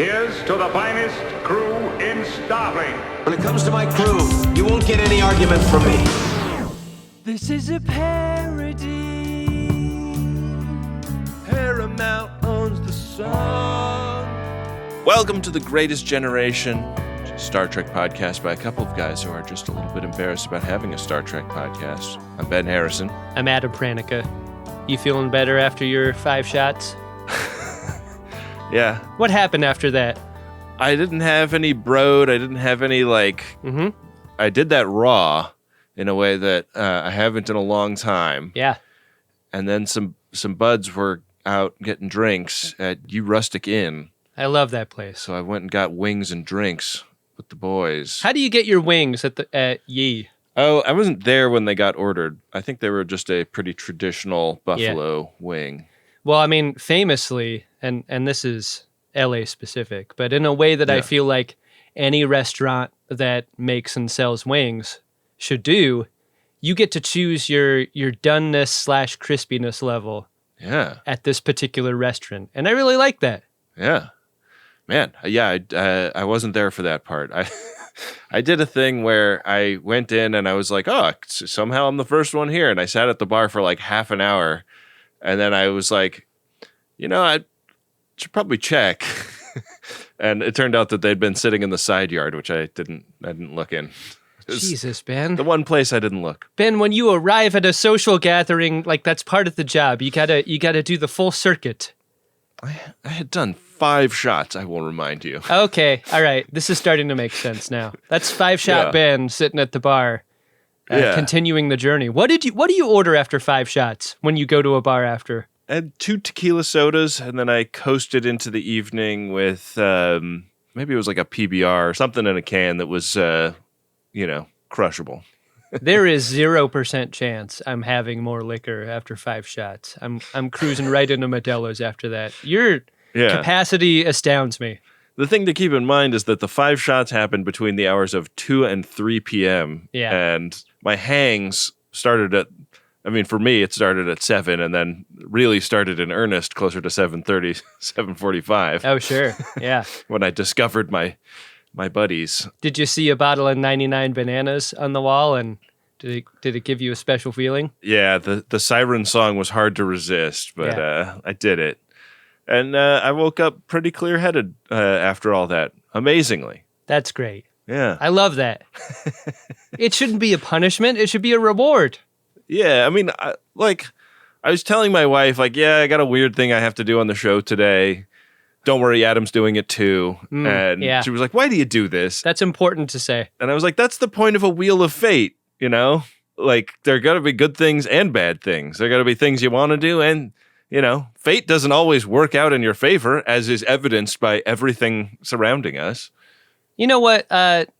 Here's to the finest crew in Starfleet. When it comes to my crew, you won't get any argument from me. This is a parody. Paramount owns the song. Welcome to The Greatest Generation, a Star Trek podcast by a couple of guys who are just a little bit embarrassed about having a Star Trek podcast. I'm Ben Harrison. I'm Adam Pranica. You feeling better after your 5 shots? Yeah. What happened after that? I didn't have any broad. I didn't have any, I did that raw in a way that I haven't in a long time. Yeah. And then some buds were out getting drinks at U Rustic Inn. I love that place. So I went and got wings and drinks with the boys. How do you get your wings at Yi? Oh, I wasn't there when they got ordered. I think they were just a pretty traditional buffalo wing. Well, I mean, famously, and this is LA specific, but in a way that I feel like any restaurant that makes and sells wings should do, you get to choose your doneness / crispiness level at this particular restaurant. And I really like that. Yeah. Man, yeah, I wasn't there for that part. I did a thing where I went in and I was like, oh, somehow I'm the first one here. And I sat at the bar for like half an hour. And then I was like, I should probably check. And it turned out that they'd been sitting in the side yard, which I didn't look in. Jesus, Ben. The one place I didn't look. Ben, when you arrive at a social gathering, like that's part of the job. You gotta do the full circuit. I had done 5 shots, I will remind you. Okay, all right. This is starting to make sense now. That's 5-shot Ben sitting at the bar, continuing the journey. What do you order after 5 shots when you go to a bar after? I had 2 tequila sodas, and then I coasted into the evening with maybe it was like a PBR or something in a can that was, crushable. There is 0% chance I'm having more liquor after 5 shots. I'm cruising right into Modelo's after that. Your capacity astounds me. The thing to keep in mind is that the 5 shots happened between the hours of 2 and 3 p.m. Yeah. And my hangs started at, for me, it started at 7 and then really started in earnest closer to 7:30, 7:45. Oh, sure. Yeah. When I discovered my buddies. Did you see a bottle of 99 bananas on the wall, and did it give you a special feeling? Yeah, the siren song was hard to resist, but I did it. And I woke up pretty clear-headed after all that, amazingly. That's great. Yeah. I love that. It shouldn't be a punishment. It should be a reward. Yeah, I was telling my wife, I got a weird thing I have to do on the show today. Don't worry, Adam's doing it too. And she was like, why do you do this? That's important to say. And I was like, that's the point of a wheel of fate, Like, there got to be good things and bad things. There got to be things you want to do, and, fate doesn't always work out in your favor, as is evidenced by everything surrounding us. You know what?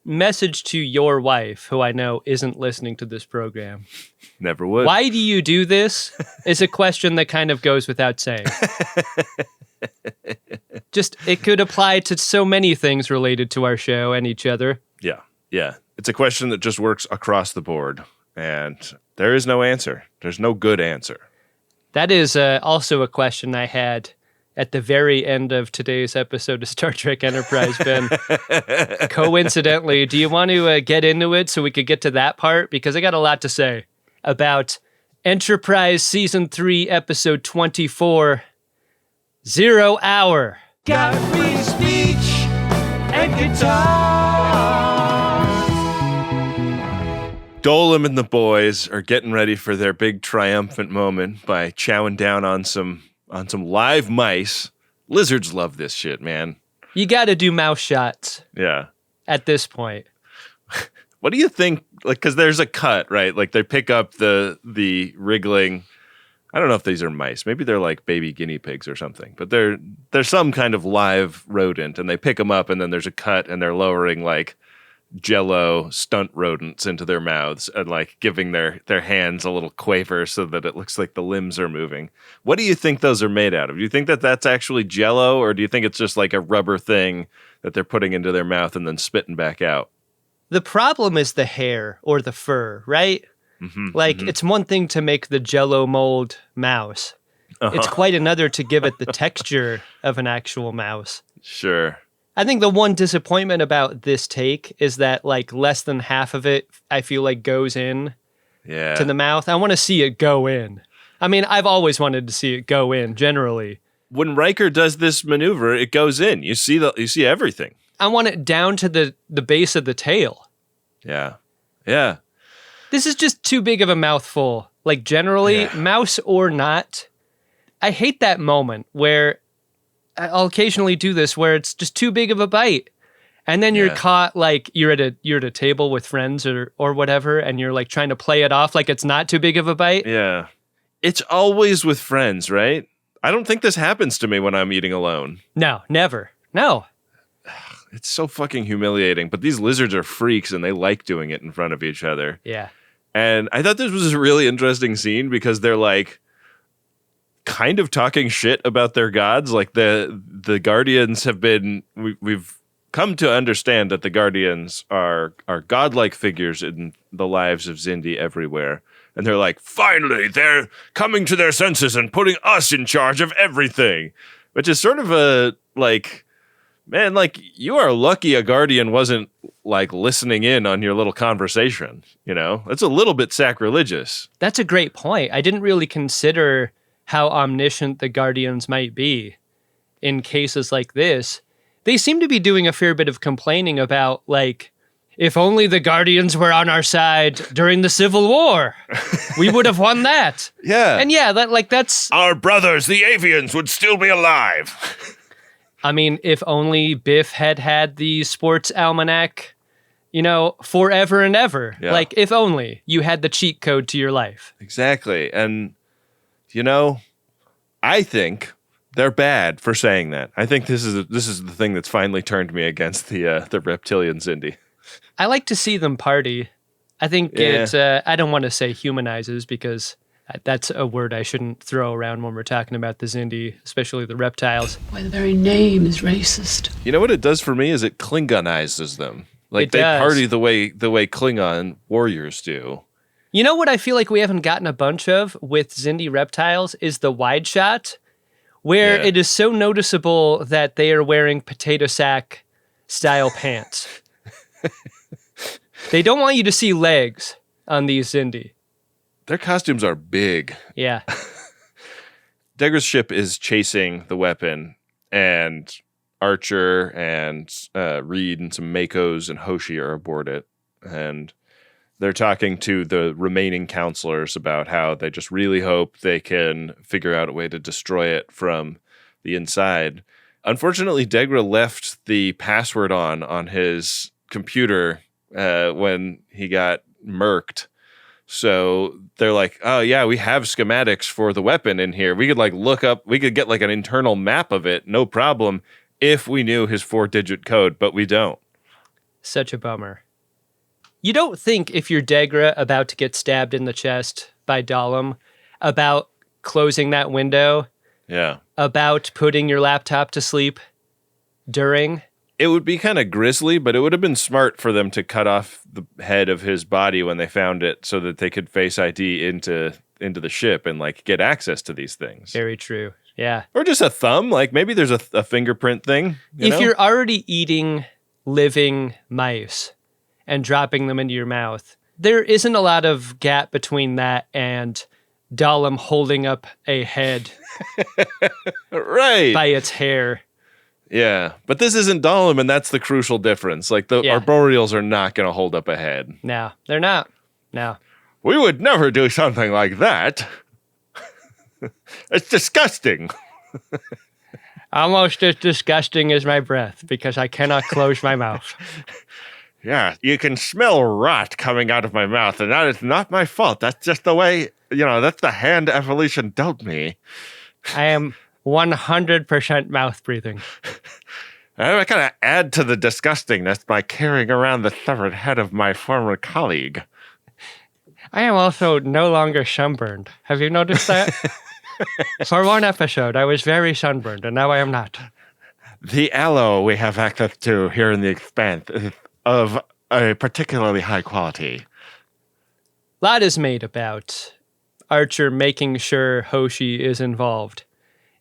Message to your wife, who I know isn't listening to this program. Never would. Why do you do this is a question that kind of goes without saying. Just, it could apply to so many things related to our show and each other. Yeah. It's a question that just works across the board, and there is no answer. There's no good answer. That is also a question I had at the very end of today's episode of Star Trek Enterprise, Ben. Coincidentally, do you want to get into it so we could get to that part? Because I got a lot to say about Enterprise Season 3, Episode 24, 0 Hour. Got free speech and guitars. Dolim and the boys are getting ready for their big triumphant moment by chowing down on some live mice. Lizards love this shit, man. You got to do mouse shots. Yeah. At this point. What do you think? Like, because there's a cut, right? Like, they pick up the wriggling. I don't know if these are mice. Maybe they're like baby guinea pigs or something. But they're some kind of live rodent, and they pick them up, and then there's a cut, and they're lowering like Jell-O stunt rodents into their mouths and like giving their hands a little quaver so that it looks like the limbs are moving. What do you think those are made out of? Do you think that that's actually Jell-O, or do you think it's just like a rubber thing that they're putting into their mouth and then spitting back out? The problem is the hair or the fur, right? It's one thing to make the Jell-O mold mouse. It's quite another to give it the texture of an actual mouse. Sure. I think the one disappointment about this take is that like less than half of it, I feel like goes in to the mouth. I want to see it go in. I mean, I've always wanted to see it go in generally. When Riker does this maneuver, it goes in. You see everything. I want it down to the base of the tail. Yeah. Yeah. This is just too big of a mouthful. Like generally, mouse or not, I hate that moment where I'll occasionally do this where it's just too big of a bite. And then you're caught like you're at a table with friends or whatever, and you're like trying to play it off like it's not too big of a bite. Yeah. It's always with friends, right? I don't think this happens to me when I'm eating alone. No, never. No. It's so fucking humiliating, but these lizards are freaks and they like doing it in front of each other. Yeah. And I thought this was a really interesting scene because they're like kind of talking shit about their gods. Like the Guardians have been, we've come to understand that the Guardians are godlike figures in the lives of Xindi everywhere. And they're like, finally, they're coming to their senses and putting us in charge of everything. Which is sort of a, like, man, like, you are lucky a Guardian wasn't, like, listening in on your little conversation, you know? It's a little bit sacrilegious. That's a great point. I didn't really consider how omniscient the Guardians might be in cases like this. They seem to be doing a fair bit of complaining about, like, if only the Guardians were on our side during the Civil War, we would have won that. Yeah. And yeah, that's... Our brothers, the avians, would still be alive. I mean, if only Biff had the sports almanac, you know, forever and ever. Yeah. Like, if only you had the cheat code to your life. Exactly. And, you know, I think they're bad for saying that. I think this is the thing that's finally turned me against the reptilian Xindi. I like to see them party. I think I don't want to say humanizes because that's a word I shouldn't throw around when we're talking about the Xindi, especially the reptiles. Why, the very name is racist. You know what it does for me is it Klingonizes them. Like they does. party the way Klingon warriors do. You know what I feel like we haven't gotten a bunch of with Xindi reptiles is the wide shot, where it is so noticeable that they are wearing potato sack style pants. They don't want you to see legs on these Xindi. Their costumes are big. Yeah. Degra's ship is chasing the weapon, and Archer and Reed and some Makos and Hoshi are aboard it. And they're talking to the remaining counselors about how they just really hope they can figure out a way to destroy it from the inside. Unfortunately, Degra left the password on his computer when he got murked. So they're like, oh yeah, we have schematics for the weapon in here. We could get like an internal map of it, no problem, if we knew his 4-digit code, but we don't. Such a bummer. You don't think if you're Degra about to get stabbed in the chest by Dahlem about closing that window, about putting your laptop to sleep during... It would be kind of grisly, but it would have been smart for them to cut off the head of his body when they found it so that they could face ID into the ship and like get access to these things. Very true. Yeah. Or just a thumb. Like maybe there's a fingerprint thing. If you're already eating living mice and dropping them into your mouth, there isn't a lot of gap between that and Dahlem holding up a head right by its hair. Yeah, but this isn't Dahlem, and that's the crucial difference. Like, arboreals are not going to hold up a head. No, they're not. No. We would never do something like that. It's disgusting. Almost as disgusting as my breath, because I cannot close my mouth. Yeah, you can smell rot coming out of my mouth, and that is not my fault. That's just the way, that's the hand evolution dealt me. I am 100% mouth breathing. I kind of add to the disgustingness by carrying around the severed head of my former colleague. I am also no longer sunburned. Have you noticed that? For one episode, I was very sunburned, and now I am not. The aloe we have access to here in the Expanse is of a particularly high quality. A lot is made about Archer making sure Hoshi is involved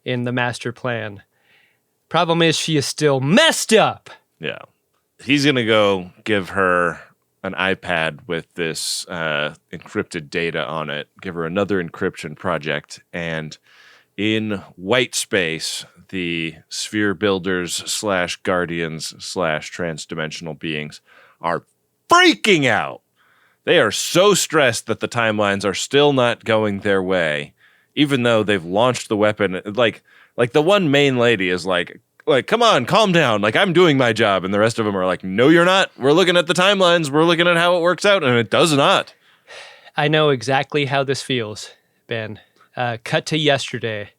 in the master plan. Problem is, she is still messed up. Yeah. He's going to go give her an iPad with this encrypted data on it, give her another encryption project, and in white space, the sphere builders / guardians / transdimensional beings are freaking out. They are so stressed that the timelines are still not going their way, even though they've launched the weapon. Like the one main lady is like, come on, calm down. Like, I'm doing my job. And the rest of them are like, no, you're not. We're looking at the timelines. We're looking at how it works out. And it does not. I know exactly how this feels, Ben. Cut to yesterday.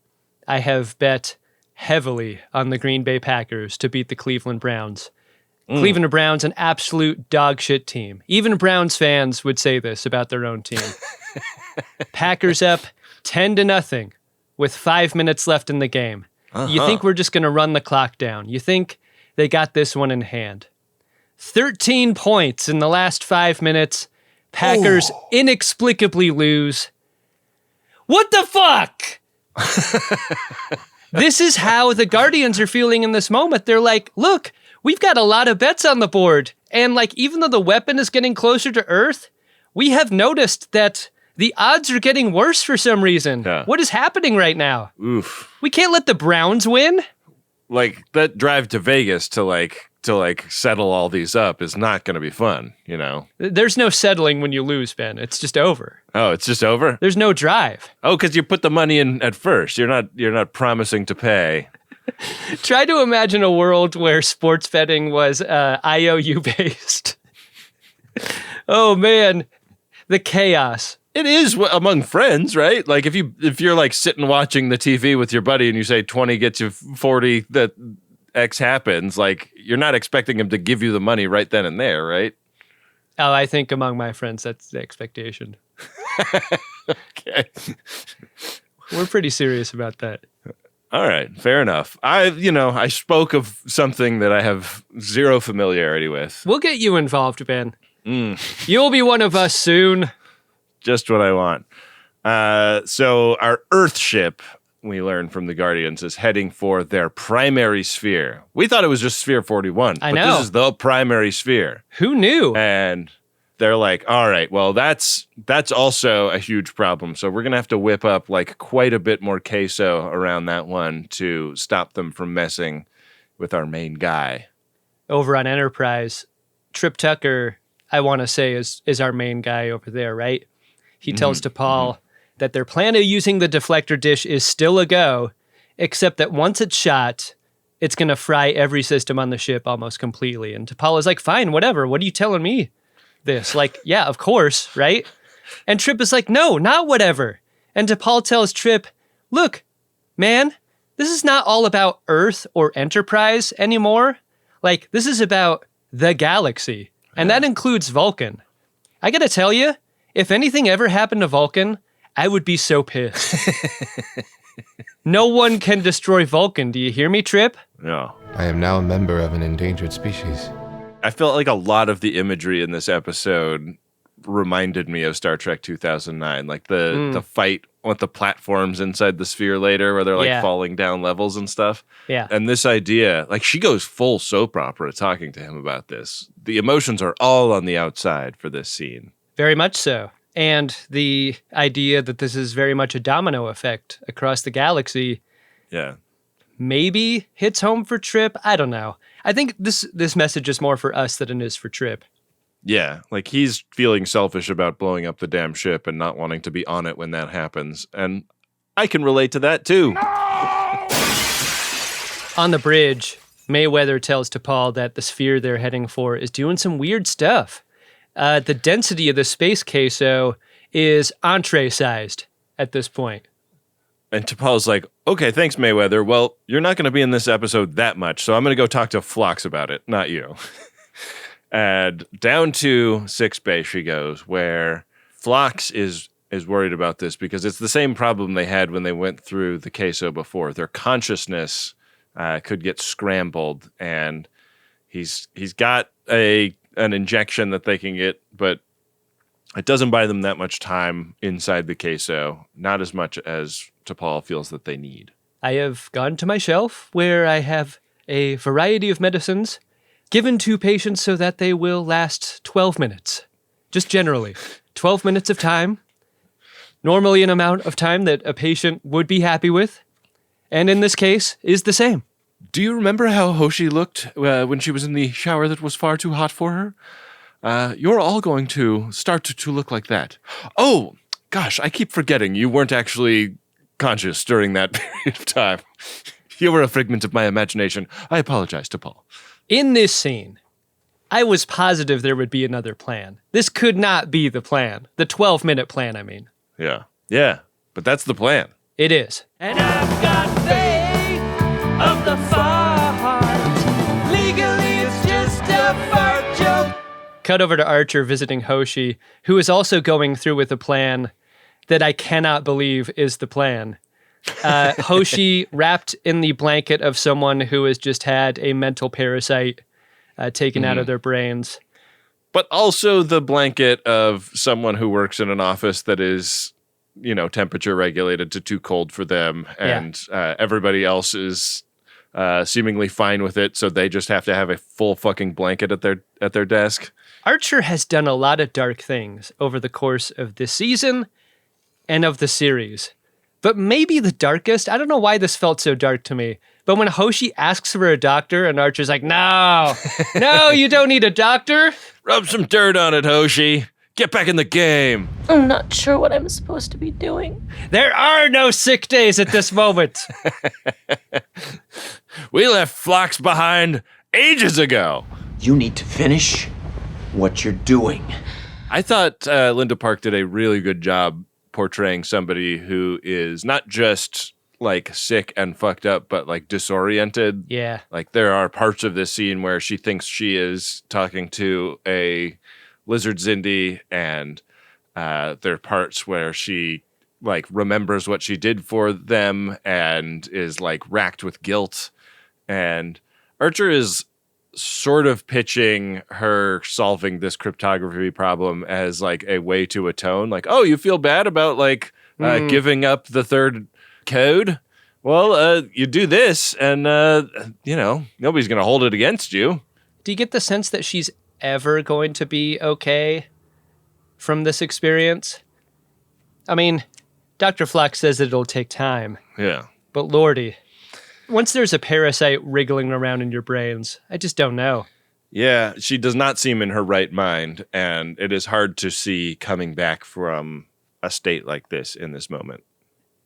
I have bet heavily on the Green Bay Packers to beat the Cleveland Browns. Cleveland Browns, an absolute dog shit team. Even Browns fans would say this about their own team. Packers up 10-0 with 5 minutes left in the game. You think we're just going to run the clock down. You think they got this one in hand. 13 points in the last 5 minutes. Packers inexplicably lose. What the fuck? This is how the Guardians are feeling in this moment. They're like, look, we've got a lot of bets on the board. And like, even though the weapon is getting closer to Earth, we have noticed that the odds are getting worse for some reason. Yeah. What is happening right now? Oof. We can't let the Browns win. Like, that drive to Vegas to settle all these up is not going to be fun, you know? There's no settling when you lose, Ben. It's just over. Oh, it's just over? There's no drive. Oh, because you put the money in at first. You're not promising to pay. Try to imagine a world where sports betting was IOU based. Oh man, the chaos. It is among friends, right? Like if you're like sitting watching the TV with your buddy and you say 20 gets you 40, that X happens, like you're not expecting him to give you the money right then and there, right? Oh, I think among my friends, that's the expectation. Okay. We're pretty serious about that. All right, fair enough. I spoke of something that I have zero familiarity with. We'll get you involved, Ben. You'll be one of us soon. Just what I want. So our Earth ship, we learned from the Guardians, is heading for their primary sphere. We thought it was just Sphere 41. I but know. This is the primary sphere. Who knew? And they're like, all right, well, that's also a huge problem. So we're going to have to whip up like quite a bit more queso around that one to stop them from messing with our main guy. Over on Enterprise, Trip Tucker, I want to say, is our main guy over there, right? He tells T'Pol that their plan of using the deflector dish is still a go, except that once it's shot, it's going to fry every system on the ship almost completely. And T'Pol is like, fine, whatever. What are you telling me this? Like, yeah, of course, right? And Trip is like, no, not whatever. And T'Pol tells Trip, look, man, this is not all about Earth or Enterprise anymore. Like, this is about the galaxy. And that includes Vulcan. I got to tell you, if anything ever happened to Vulcan, I would be so pissed. No one can destroy Vulcan. Do you hear me, Trip? No. I am now a member of an endangered species. I felt like a lot of the imagery in this episode reminded me of Star Trek 2009, like the fight with the platforms inside the sphere later where they're like falling down levels and stuff. Yeah. And this idea, like she goes full soap opera talking to him about this. The emotions are all on the outside for this scene. Very much so. And the idea that this is very much a domino effect across the galaxy maybe hits home for Trip. I don't know. I think this message is more for us than it is for Trip. Yeah, like he's feeling selfish about blowing up the damn ship and not wanting to be on it when that happens. And I can relate to that too. On the bridge, Mayweather tells T'Pol that the sphere they're heading for is doing some weird stuff. The density of the space queso is entree-sized at this point. And T'Pol's like, okay, thanks, Mayweather. Well, you're not going to be in this episode that much, so I'm going to go talk to Phlox about it, not you. And down to sick bay she goes, where Phlox is worried about this because it's the same problem they had when they went through the queso before. Their consciousness could get scrambled, and he's got an injection that they can get, but it doesn't buy them that much time inside the queso, not as much as T'Pol feels that they need. I have gone to my shelf where I have a variety of medicines given to patients so that they will last 12 minutes. Just generally, 12 minutes of time, normally an amount of time that a patient would be happy with, and in this case, is the same. Do you remember how Hoshi looked when she was in the shower that was far too hot for her? You're all going to start to look like that. Oh, gosh, I keep forgetting you weren't actually conscious during that period of time. You were a figment of my imagination. I apologize to Paul. In this scene, I was positive there would be another plan. This could not be the plan. The 12-minute plan, I mean. Yeah. Yeah, but that's the plan. It is. And I've got faith of the fart. Legally, it's just a fart joke. Cut over to Archer visiting Hoshi, who is also going through with a plan that I cannot believe is the plan. Hoshi wrapped in the blanket of someone who has just had a mental parasite taken out of their brains. But also the blanket of someone who works in an office that is, temperature regulated to too cold for them. And everybody else is seemingly fine with it. So they just have to have a full fucking blanket at their desk. Archer has done a lot of dark things over the course of this season and of the series. But maybe the darkest, I don't know why this felt so dark to me, but when Hoshi asks for a doctor and Archer's like, no, you don't need a doctor. Rub some dirt on it, Hoshi. Get back in the game. I'm not sure what I'm supposed to be doing. There are no sick days at this moment. We left Phlox behind ages ago. You need to finish what you're doing. I thought Linda Park did a really good job portraying somebody who is not just like sick and fucked up, but like disoriented. Yeah. Like there are parts of this scene where she thinks she is talking to a lizard Xindi, and there are parts where she like remembers what she did for them and is like racked with guilt. And Archer is sort of pitching her solving this cryptography problem as like a way to atone. Like, oh, you feel bad about like giving up the third code? Well, you do this and, nobody's going to hold it against you. Do you get the sense that she's ever going to be okay from this experience? I mean, Dr. Flock says that it'll take time. Yeah. But lordy, once there's a parasite wriggling around in your brains, I just don't know. Yeah, she does not seem in her right mind, and it is hard to see coming back from a state like this in this moment.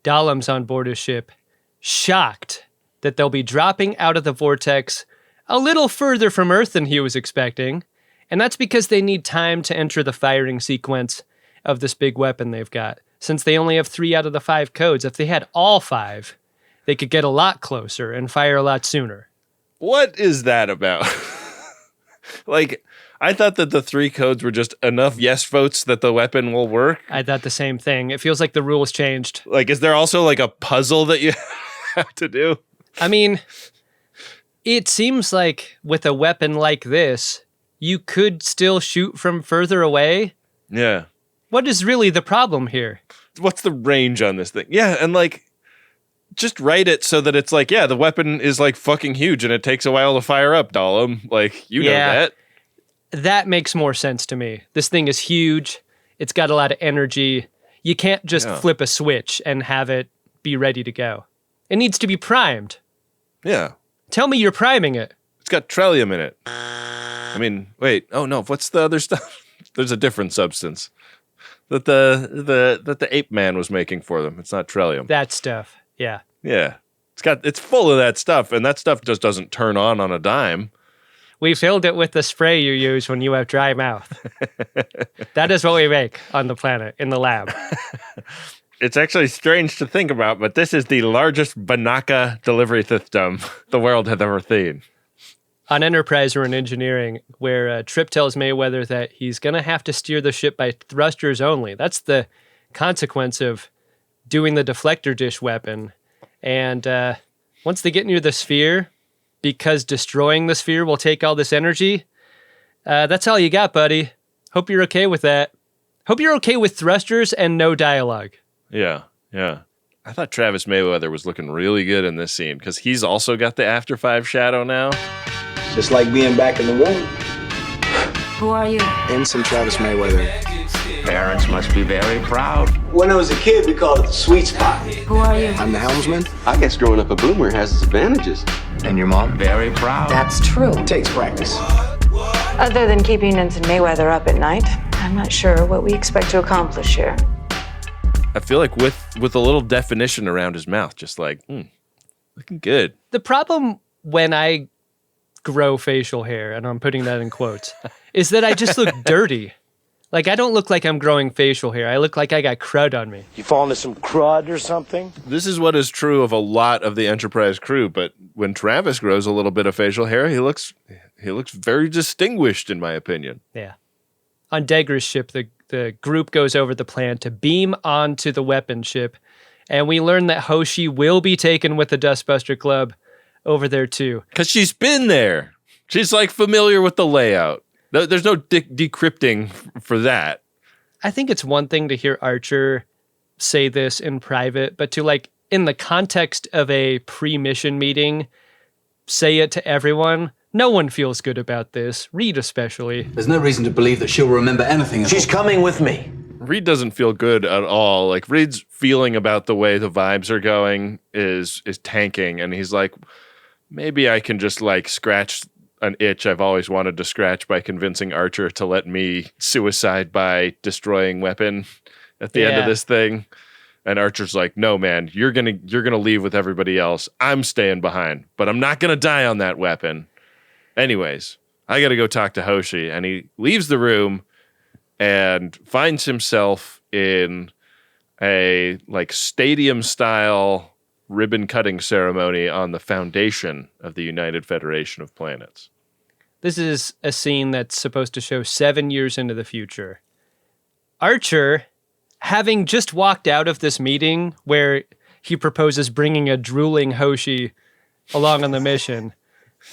Dahlum's on board his ship, shocked that they'll be dropping out of the vortex a little further from Earth than he was expecting, and that's because they need time to enter the firing sequence of this big weapon they've got. Since they only have 3 out of the 5 codes, if they had all 5, they could get a lot closer and fire a lot sooner. What is that about? Like, I thought that the 3 codes were just enough yes votes that the weapon will work. I thought the same thing. It feels like the rules changed. Like, is there also like a puzzle that you have to do? I mean, it seems like with a weapon like this, you could still shoot from further away. Yeah. What is really the problem here? What's the range on this thing? Yeah, and like, just write it so that it's like, yeah, the weapon is like fucking huge and it takes a while to fire up, Dahlum. Like, you know that. That makes more sense to me. This thing is huge. It's got a lot of energy. You can't just flip a switch and have it be ready to go. It needs to be primed. Yeah. Tell me you're priming it. It's got trellium in it. I mean, wait. Oh no, what's the other stuff? There's a different substance that the ape man was making for them. It's not trellium. That stuff. Yeah. Yeah. It's full of that stuff, and that stuff just doesn't turn on a dime. We filled it with the spray you use when you have dry mouth. That is what we make on the planet, in the lab. It's actually strange to think about, but this is the largest Banaka delivery system the world has ever seen. On Enterprise or in engineering, where Trip tells Mayweather that he's going to have to steer the ship by thrusters only. That's the consequence of doing the deflector dish weapon. And once they get near the sphere, because destroying the sphere will take all this energy, that's all you got, buddy. Hope you're okay with that. Hope you're okay with thrusters and no dialogue. Yeah, yeah. I thought Travis Mayweather was looking really good in this scene because he's also got the After 5 shadow now. Just like being back in the room. Who are you? Ensign Travis Mayweather. Parents must be very proud. When I was a kid, we called it the sweet spot. Who are you? I'm the helmsman. I guess growing up a boomer has its advantages. And your mom? Very proud. That's true. It takes practice. Other than keeping Ensign Mayweather up at night, I'm not sure what we expect to accomplish here. I feel like with a little definition around his mouth, just like, looking good. The problem when I grow facial hair, and I'm putting that in quotes, is that I just look dirty. Like, I don't look like I'm growing facial hair. I look like I got crud on me. You fall into some crud or something? This is what is true of a lot of the Enterprise crew, but when Travis grows a little bit of facial hair, he looks very distinguished, in my opinion. Yeah. On Degra's ship, the group goes over the plan to beam onto the weapon ship, and we learn that Hoshi will be taken with the Dustbuster Club over there too. Because she's been there. She's like familiar with the layout. There's no decrypting for that. I think it's one thing to hear Archer say this in private, but to, like, in the context of a pre-mission meeting, say it to everyone. No one feels good about this. Reed especially. There's no reason to believe that she'll remember anything. She's coming with me. Reed doesn't feel good at all. Like, Reed's feeling about the way the vibes are going is tanking, and he's like, maybe I can just, like, scratch an itch I've always wanted to scratch by convincing Archer to let me suicide by destroying weapon at the end of this thing. And Archer's like, no, man, you're gonna leave with everybody else. I'm staying behind, but I'm not gonna die on that weapon. Anyways, I gotta go talk to Hoshi. And he leaves the room and finds himself in a, like, stadium style ribbon cutting ceremony on the foundation of the United Federation of Planets. This is a scene that's supposed to show 7 years into the future. Archer, having just walked out of this meeting where he proposes bringing a drooling Hoshi along on the mission,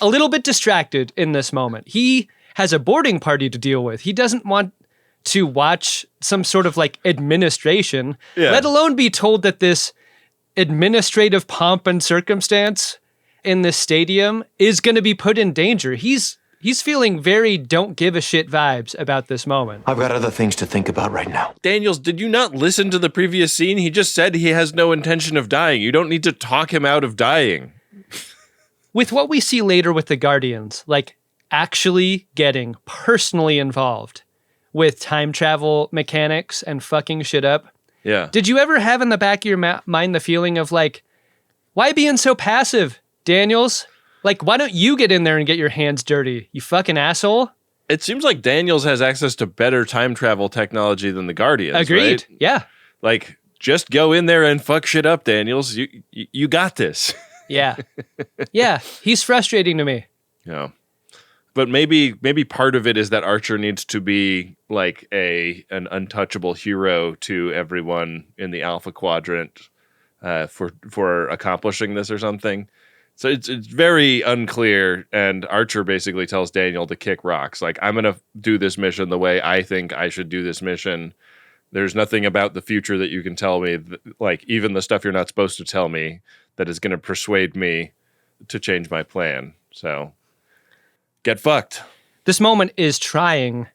a little bit distracted in this moment. He has a boarding party to deal with. He doesn't want to watch some sort of, like, administration, let alone be told that this administrative pomp and circumstance in this stadium is going to be put in danger. He's feeling very don't give a shit vibes about this moment. I've got other things to think about right now. Daniels, did you not listen to the previous scene? He just said he has no intention of dying. You don't need to talk him out of dying. With what we see later with the Guardians, like actually getting personally involved with time travel mechanics and fucking shit up, yeah. Did you ever have in the back of your mind the feeling of, like, why being so passive, Daniels? Like, why don't you get in there and get your hands dirty, you fucking asshole? It seems like Daniels has access to better time travel technology than the Guardians. Agreed. Right? Yeah. Like, just go in there and fuck shit up, Daniels. You got this. Yeah. Yeah. He's frustrating to me. Yeah. But maybe part of it is that Archer needs to be like an untouchable hero to everyone in the Alpha Quadrant for accomplishing this or something. So it's very unclear, and Archer basically tells Daniel to kick rocks. Like, I'm going to do this mission the way I think I should do this mission. There's nothing about the future that you can tell me, like even the stuff you're not supposed to tell me, that is going to persuade me to change my plan. So get fucked. This moment is trying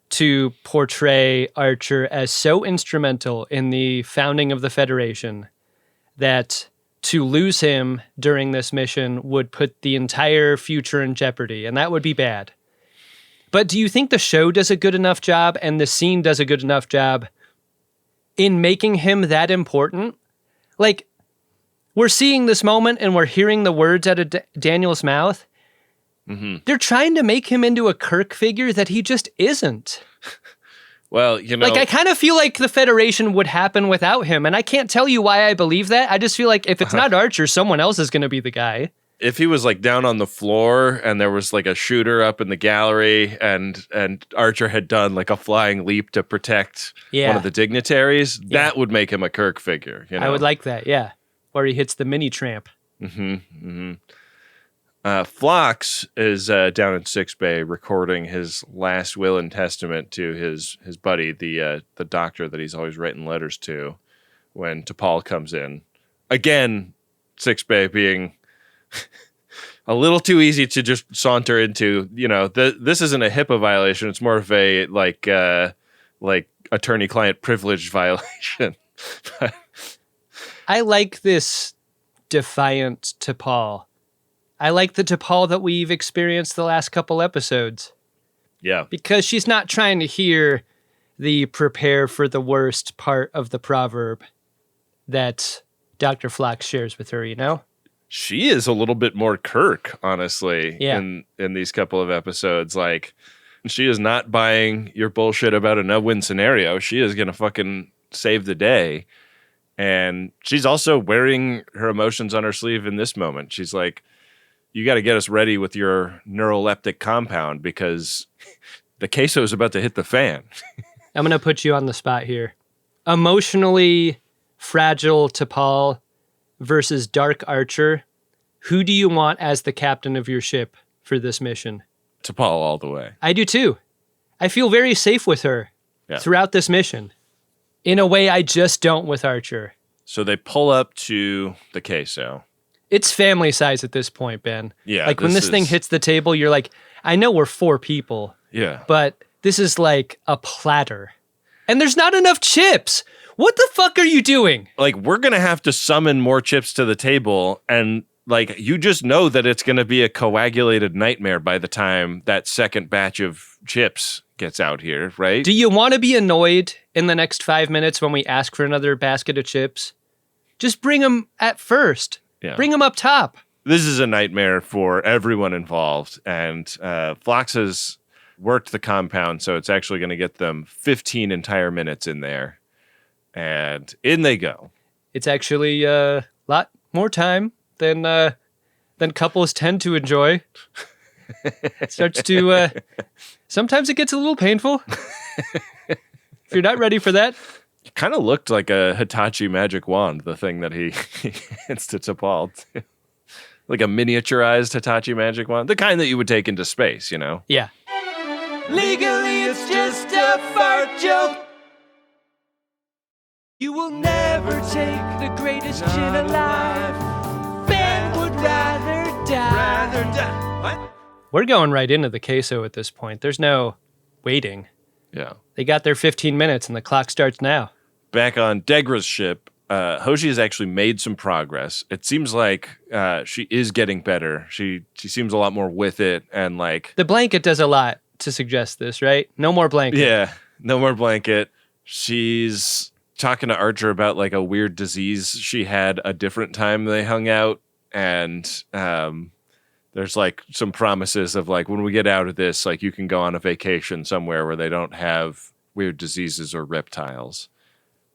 to portray Archer as so instrumental in the founding of the Federation that to lose him during this mission would put the entire future in jeopardy, and that would be bad. But do you think the show does a good enough job and the scene does a good enough job in making him that important? Like, we're seeing this moment and we're hearing the words out of Daniel's mouth. Mm-hmm. They're trying to make him into a Kirk figure that he just isn't. Well, you know, like, I kind of feel like the Federation would happen without him, and I can't tell you why I believe that. I just feel like if it's not Archer, someone else is going to be the guy. If he was like down on the floor and there was like a shooter up in the gallery and Archer had done like a flying leap to protect one of the dignitaries, that would make him a Kirk figure. You know? I would like that, yeah. Or he hits the mini tramp. Mm-hmm. Mm-hmm. Phlox is down in sickbay recording his last will and testament to his buddy, the doctor that he's always writing letters to when T'Pol comes in. again, sickbay being a little too easy to just saunter into. This isn't a HIPAA violation. It's more of a like attorney-client privilege violation. I like this defiant T'Pol. I like the T'Pol that we've experienced the last couple episodes. Yeah. Because she's not trying to hear the prepare for the worst part of the proverb that Dr. Phlox shares with her, She is a little bit more Kirk, honestly, Yeah. in these couple of episodes. Like, she is not buying your bullshit about a no-win scenario. She is going to fucking save the day. And she's also wearing her emotions on her sleeve in this moment. She's like, you got to get us ready with your neuroleptic compound because the queso is about to hit the fan. I'm going to put you on the spot here. Emotionally fragile T'Pol versus Dark Archer. Who do you want as the captain of your ship for this mission? T'Pol all the way. I do too. I feel very safe with her throughout this mission. In a way I just don't with Archer. So they pull up to the queso. It's family size at this point, Ben. Yeah. Like when this thing hits the table, you're like, I know we're 4 people. Yeah. But this is like a platter. And there's not enough chips. What the fuck are you doing? Like, we're going to have to summon more chips to the table. And like, you just know that it's going to be a coagulated nightmare by the time that second batch of chips gets out here, right? Do you want to be annoyed in the next 5 minutes when we ask for another basket of chips? Just bring them at first. Yeah. Bring them up top. This is a nightmare for everyone involved. And Phlox has worked the compound, so it's actually going to get them 15 entire minutes in there. And in they go. It's actually a lot more time than couples tend to enjoy. It starts to... sometimes it gets a little painful. If you're not ready for that. It kind of looked like a Hitachi magic wand, the thing that he hits to T'Pol. Like a miniaturized Hitachi magic wand. The kind that you would take into space, Yeah. Legally, it's just a fart joke. You will never take the greatest gin alive. Ben would rather die. What? We're going right into the queso at this point. There's no waiting. Yeah. They got their 15 minutes and the clock starts now. Back on Degra's ship, Hoshi has actually made some progress. It seems like she is getting better. She seems a lot more with it, and like The blanket does a lot to suggest this, right? No more blanket. Yeah, no more blanket. She's talking to Archer about like a weird disease she had a different time they hung out, and there's like some promises of like when we get out of this, like you can go on a vacation somewhere where they don't have weird diseases or reptiles.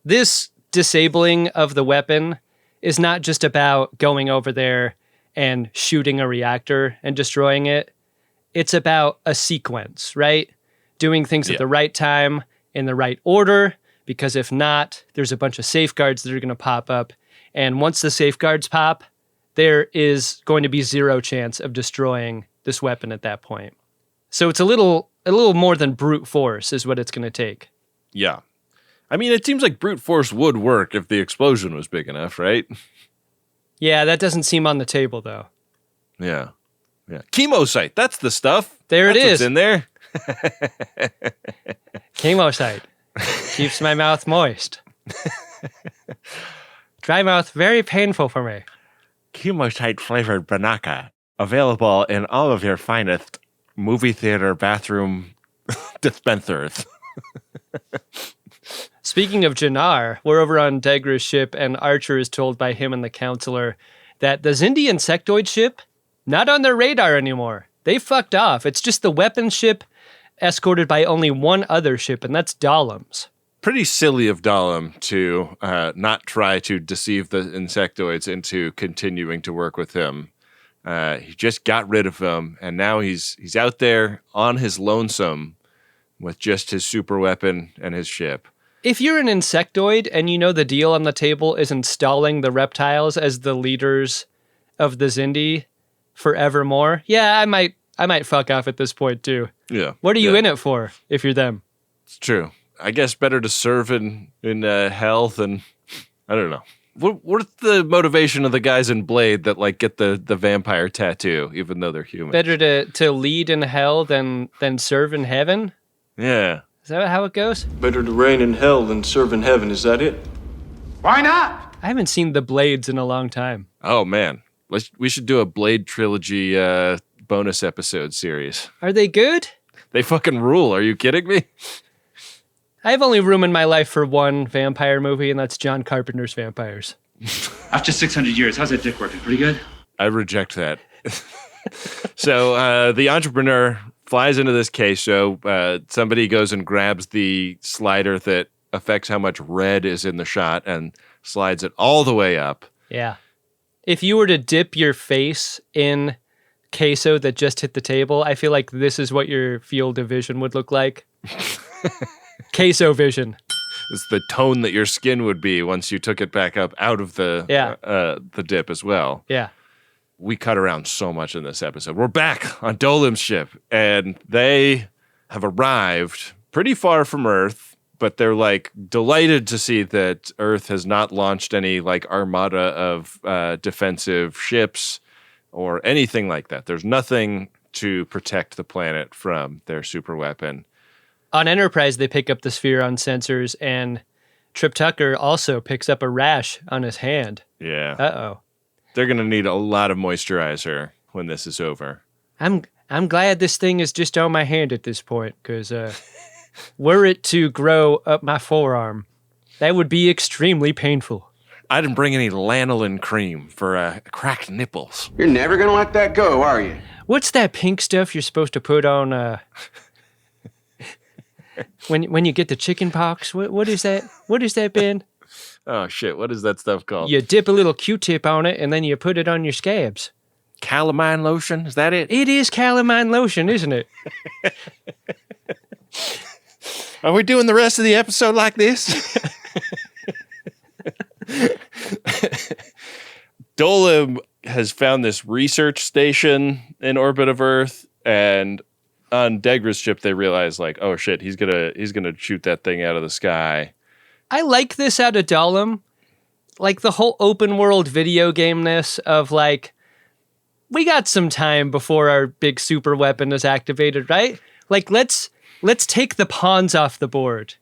This disabling of the weapon is not just about going over there and shooting a reactor and destroying it. It's about a sequence, right? Doing things at the right time, in the right order, because if not, there's a bunch of safeguards that are going to pop up. And once the safeguards pop, there is going to be zero chance of destroying this weapon at that point. So it's a little more than brute force is what it's going to take. Yeah. I mean, it seems like brute force would work if the explosion was big enough, right? Yeah, that doesn't seem on the table, though. Yeah. Yeah. Chemosite, that's the stuff. There it is. What's in there. Chemosite. Keeps my mouth moist. Dry mouth, very painful for me. Chemosite flavored Banaka. Available in all of your finest movie theater bathroom dispensers. Speaking of Jannar, we're over on Degra's ship, and Archer is told by him and the counselor that the Xindi insectoid ship, not on their radar anymore. They fucked off. It's just the weapons ship escorted by only one other ship, and that's Dahlum's. Pretty silly of Dahlum to not try to deceive the insectoids into continuing to work with him. He just got rid of them, and now he's out there on his lonesome with just his super weapon and his ship. If you're an insectoid and you know the deal on the table is installing the reptiles as the leaders of the Xindi forevermore, yeah, I might fuck off at this point too. Yeah. What are you in it for if you're them? It's true. I guess better to serve in hell than, I don't know. What's the motivation of the guys in Blade that like get the vampire tattoo, even though they're human? Better to lead in hell than serve in heaven? Yeah. Is that how it goes? Better to reign in hell than serve in heaven, is that it? Why not? I haven't seen the Blades in a long time. Oh, man. We should do a Blade trilogy bonus episode series. Are they good? They fucking rule. Are you kidding me? I have only room in my life for one vampire movie, and that's John Carpenter's Vampires. After 600 years, how's that dick working? Pretty good? I reject that. So the entrepreneur flies into this queso. Somebody goes and grabs the slider that affects how much red is in the shot and slides it all the way up. Yeah. If you were to dip your face in queso that just hit the table, I feel like this is what your field of vision would look like. Queso vision. It's the tone that your skin would be once you took it back up out of the dip as well. Yeah. We cut around so much in this episode. We're back on Dolim's ship, and they have arrived pretty far from Earth, but they're like delighted to see that Earth has not launched any like armada of defensive ships or anything like that. There's nothing to protect the planet from their super weapon. On Enterprise, they pick up the sphere on sensors, and Trip Tucker also picks up a rash on his hand. Yeah. Uh-oh. They're going to need a lot of moisturizer when this is over. I'm glad this thing is just on my hand at this point, because were it to grow up my forearm, that would be extremely painful. I didn't bring any lanolin cream for cracked nipples. You're never going to let that go, are you? What's that pink stuff you're supposed to put on when you get the chicken pox? What is that? What is that, Ben? Oh, shit. What is that stuff called? You dip a little Q-tip on it, and then you put it on your scabs. Calamine lotion? Is that it? It is calamine lotion, isn't it? Are we doing the rest of the episode like this? Dolim has found this research station in orbit of Earth, and on Degra's ship, they realize, like, oh shit, he's gonna shoot that thing out of the sky. I like this out of Dolim. Like the whole open world video game-ness of like, we got some time before our big super weapon is activated, right? Like, let's take the pawns off the board.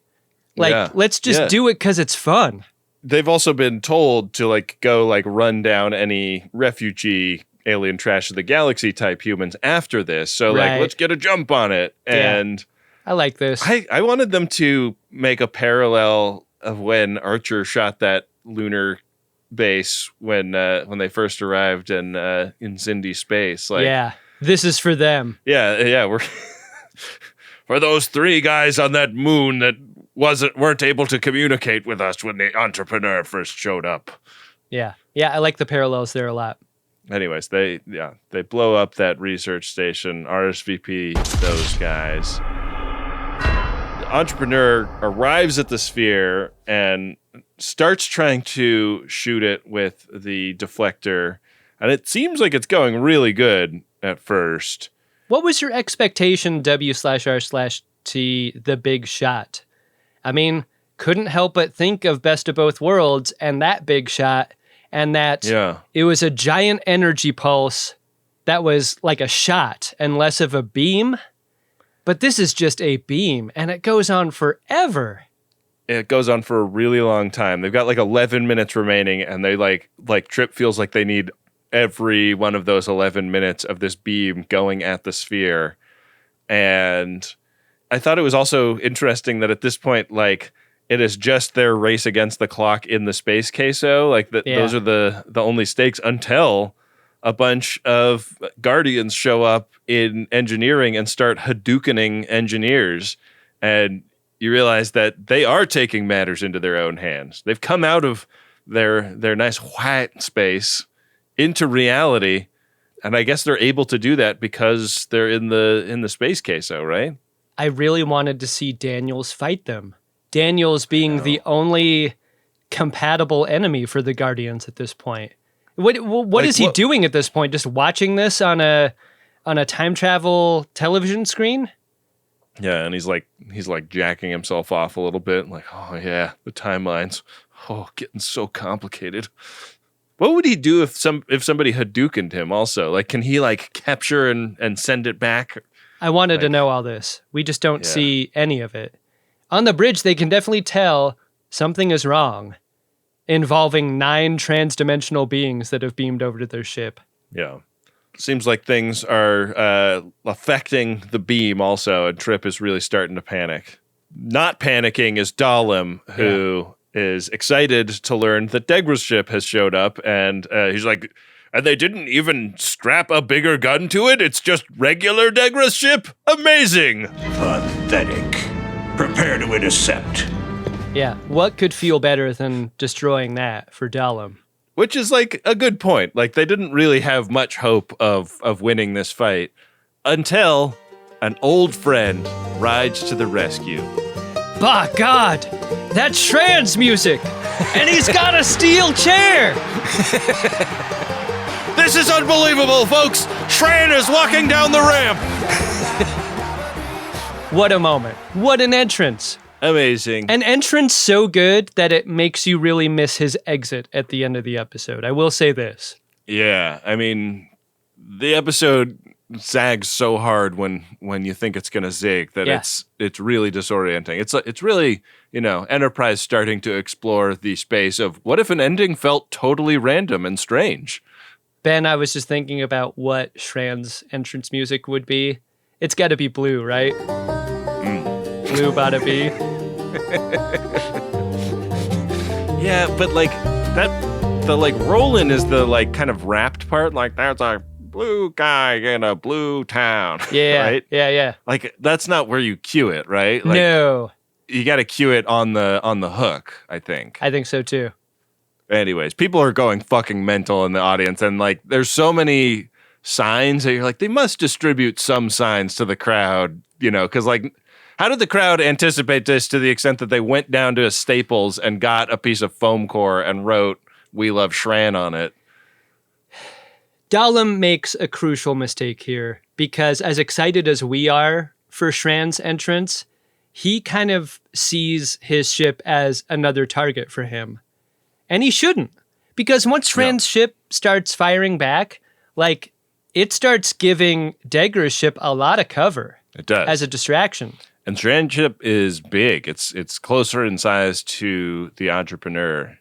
Like, let's just do it because it's fun. They've also been told to like go like run down any refugee alien trash of the galaxy type humans after this. So like, let's get a jump on it. And I like this. I wanted them to make a parallel of when Archer shot that lunar base when they first arrived in Xindi space. Like, yeah, this is for them. Yeah, we're for those three guys on that moon that weren't able to communicate with us when the entrepreneur first showed up. Yeah, I like the parallels there a lot. Anyways, they blow up that research station, RSVP those guys. The entrepreneur arrives at the sphere and starts trying to shoot it with the deflector, and it seems like it's going really good at first. What was your expectation, W/R/T, the big shot? I mean, couldn't help but think of Best of Both Worlds and that big shot, and that it was a giant energy pulse that was like a shot and less of a beam. But this is just a beam, and it goes on forever. It goes on for a really long time. They've got like 11 minutes remaining, and they like Trip feels like they need every one of those 11 minutes of this beam going at the sphere. And I thought it was also interesting that at this point, like, it is just their race against the clock in the space queso. Like, those are the only stakes until a bunch of Guardians show up in engineering and start Hadoukening engineers. And you realize that they are taking matters into their own hands. They've come out of their nice white space into reality. And I guess they're able to do that because they're in the space queso, right? I really wanted to see Daniels fight them. Daniels being the only compatible enemy for the Guardians at this point. What is he doing at this point? Just watching this on a time travel television screen? Yeah, and he's like jacking himself off a little bit, like, oh yeah, the timelines. Oh, getting so complicated. What would he do if somebody Hadoukened him also? Like, can he like capture and send it back? I wanted to know all this. We just don't see any of it. On the bridge, they can definitely tell something is wrong involving 9 trans-dimensional beings that have beamed over to their ship. Yeah. Seems like things are affecting the beam also, and Trip is really starting to panic. Not panicking is Dahlem, who is excited to learn that Degra's ship has showed up, and he's like, and they didn't even strap a bigger gun to it? It's just regular Degra's ship? Amazing! Pathetic. Prepare to intercept. Yeah, what could feel better than destroying that for Dahlem? Which is like a good point. Like, they didn't really have much hope of winning this fight until an old friend rides to the rescue. By God, that's trans music, and he's got a steel chair. This is unbelievable, folks. Shran is walking down the ramp. What a moment. What an entrance. Amazing. An entrance so good that it makes you really miss his exit at the end of the episode. I will say this. Yeah, I mean, the episode zags so hard when you think it's going to zig that it's really disorienting. It's really, Enterprise starting to explore the space of what if an ending felt totally random and strange. Ben, I was just thinking about what Shran's entrance music would be. It's got to be blue, right? Blue bada be. Yeah, but like the Roland is the like kind of rapped part. Like, there's a blue guy in a blue town. Yeah, right? Yeah. Like, that's not where you cue it, right? Like, no. You got to cue it on the hook, I think. I think so too. Anyways, people are going fucking mental in the audience, and like, there's so many signs that you're like, they must distribute some signs to the crowd, because like, how did the crowd anticipate this to the extent that they went down to a Staples and got a piece of foam core and wrote "We love Shran" on it? Dahlem makes a crucial mistake here, because as excited as we are for Shran's entrance, he kind of sees his ship as another target for him. And he shouldn't, because once Shran's ship starts firing back, like, it starts giving Degra's ship a lot of cover. It does. As a distraction. And Shran's ship is big. It's closer in size to the Entrepreneur.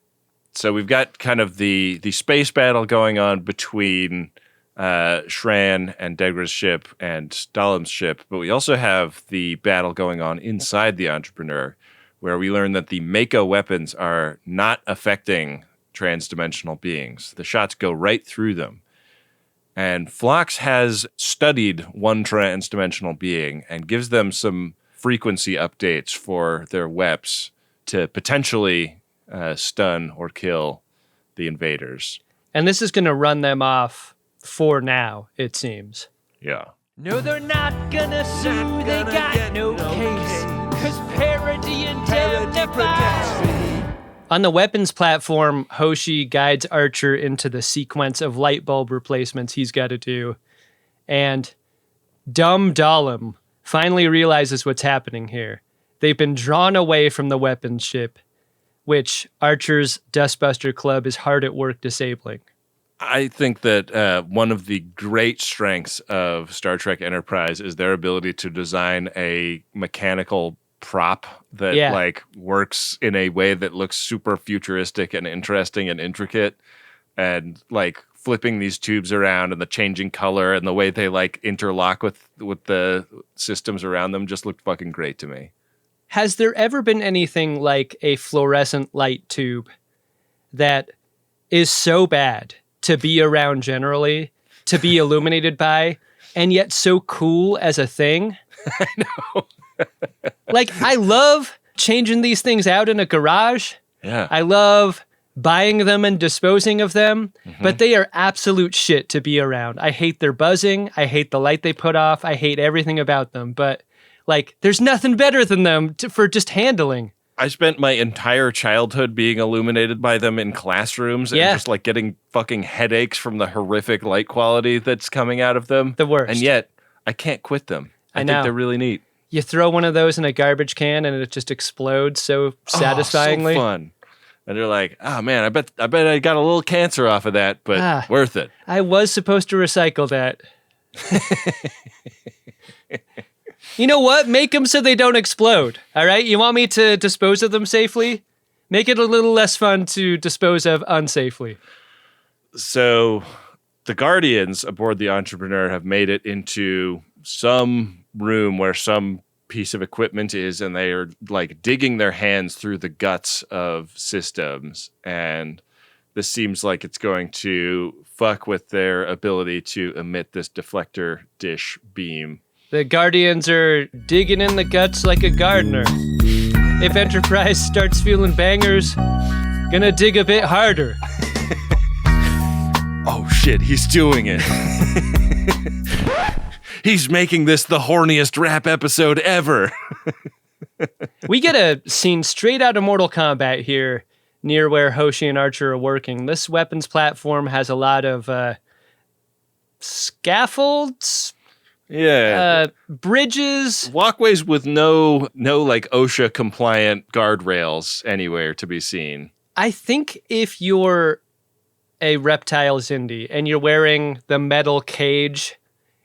So we've got kind of the space battle going on between Shran and Degra's ship and Dahlem's ship, but we also have the battle going on inside the Entrepreneur, where we learn that the Mako weapons are not affecting trans-dimensional beings. The shots go right through them. And Phlox has studied one trans-dimensional being and gives them some frequency updates for their weps to potentially stun or kill the invaders. And this is going to run them off for now, it seems. Yeah. No, they're not gonna sue, they got no case, 'cause parody indemnifies. On the weapons platform, Hoshi guides Archer into the sequence of light bulb replacements he's got to do. And dumb Dahlem finally realizes what's happening here. They've been drawn away from the weapons ship, which Archer's Dustbuster Club is hard at work disabling. I think that one of the great strengths of Star Trek Enterprise is their ability to design a mechanical prop that like works in a way that looks super futuristic and interesting and intricate, and like flipping these tubes around and the changing color and the way they like interlock with the systems around them just looked fucking great to me. Has there ever been anything like a fluorescent light tube that is so bad to be around generally, to be illuminated by, and yet so cool as a thing? I know. Like, I love changing these things out in a garage. Yeah. I love buying them and disposing of them, but they are absolute shit to be around. I hate their buzzing. I hate the light they put off. I hate everything about them. But, like, there's nothing better than them for just handling. I spent my entire childhood being illuminated by them in classrooms and just, like, getting fucking headaches from the horrific light quality that's coming out of them. The worst. And yet, I can't quit them. I think they're really neat. You throw one of those in a garbage can and it just explodes so satisfyingly. So fun. And they're like, oh man, I bet I got a little cancer off of that, but worth it. I was supposed to recycle that. You know what? Make them so they don't explode. All right? You want me to dispose of them safely? Make it a little less fun to dispose of unsafely. So the Guardians aboard the Entrepreneur have made it into some room where some piece of equipment is, and they are like digging their hands through the guts of systems. And this seems like it's going to fuck with their ability to emit this deflector dish beam. The Guardians are digging in the guts like a gardener. If Enterprise starts feeling bangers, gonna dig a bit harder. Oh shit, he's doing it. He's making this the horniest rap episode ever. We get a scene straight out of Mortal Kombat here, near where Hoshi and Archer are working. This weapons platform has a lot of scaffolds. Yeah. Bridges. Walkways with no like OSHA compliant guardrails anywhere to be seen. I think if you're a reptile Xindi and you're wearing the metal cage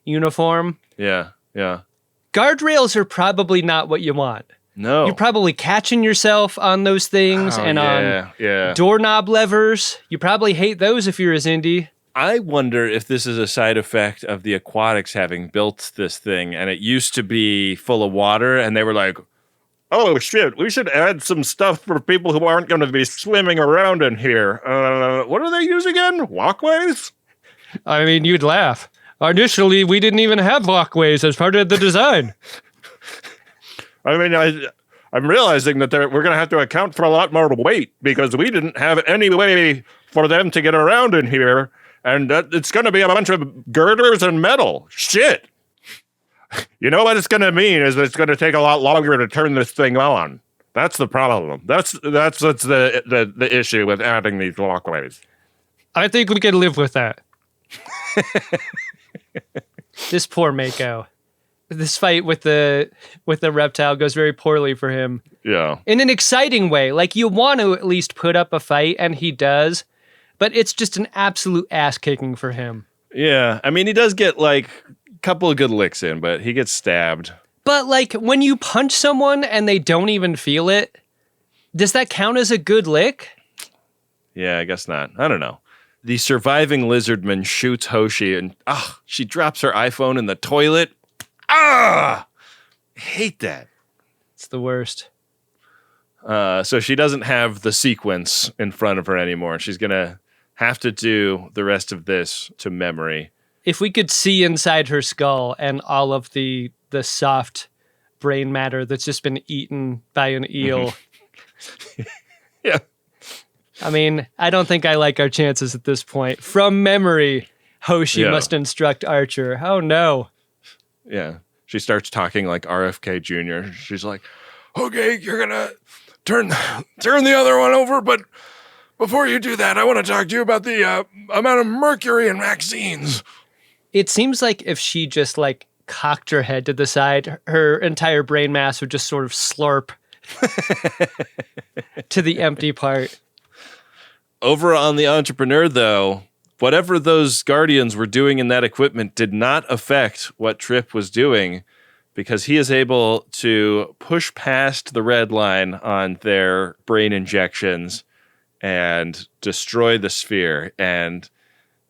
uniform. Yeah. Guardrails are probably not what you want. No. You're probably catching yourself on those things on doorknob levers. You probably hate those if you're a Xindi. I wonder if this is a side effect of the Aquatics having built this thing, and it used to be full of water, and they were like, oh shit, we should add some stuff for people who aren't going to be swimming around in here. What are they using again? Walkways? I mean, you'd laugh. Initially, we didn't even have walkways as part of the design. I mean, I'm realizing that we're going to have to account for a lot more weight because we didn't have any way for them to get around in here. And it's going to be a bunch of girders and metal. Shit. You know what it's going to mean is it's going to take a lot longer to turn this thing on. That's the problem. That's the issue with adding these walkways. I think we can live with that. This poor Mako. This fight with the reptile goes very poorly for him. Yeah. In an exciting way. Like, you want to at least put up a fight, and he does. But it's just an absolute ass-kicking for him. Yeah. I mean, he does get, like, a couple of good licks in, but he gets stabbed. But, like, when you punch someone and they don't even feel it, does that count as a good lick? Yeah, I guess not. I don't know. The surviving lizardman shoots Hoshi, and she drops her iPhone in the toilet. I hate that. It's the worst. So she doesn't have the sequence in front of her anymore. She's going to have to do the rest of this to memory. If we could see inside her skull and all of the soft brain matter that's just been eaten by an eel. Yeah. I mean, I don't think I like our chances at this point. From memory, Hoshi must instruct Archer. Oh, no. Yeah. She starts talking like RFK Jr. She's like, okay, you're going to turn the other one over, but before you do that, I want to talk to you about the amount of mercury in vaccines. It seems like if she just like cocked her head to the side, her entire brain mass would just sort of slurp to the empty part. Over on the Entrepreneur, though, whatever those Guardians were doing in that equipment did not affect what Trip was doing, because he is able to push past the red line on their brain injections and destroy the sphere. And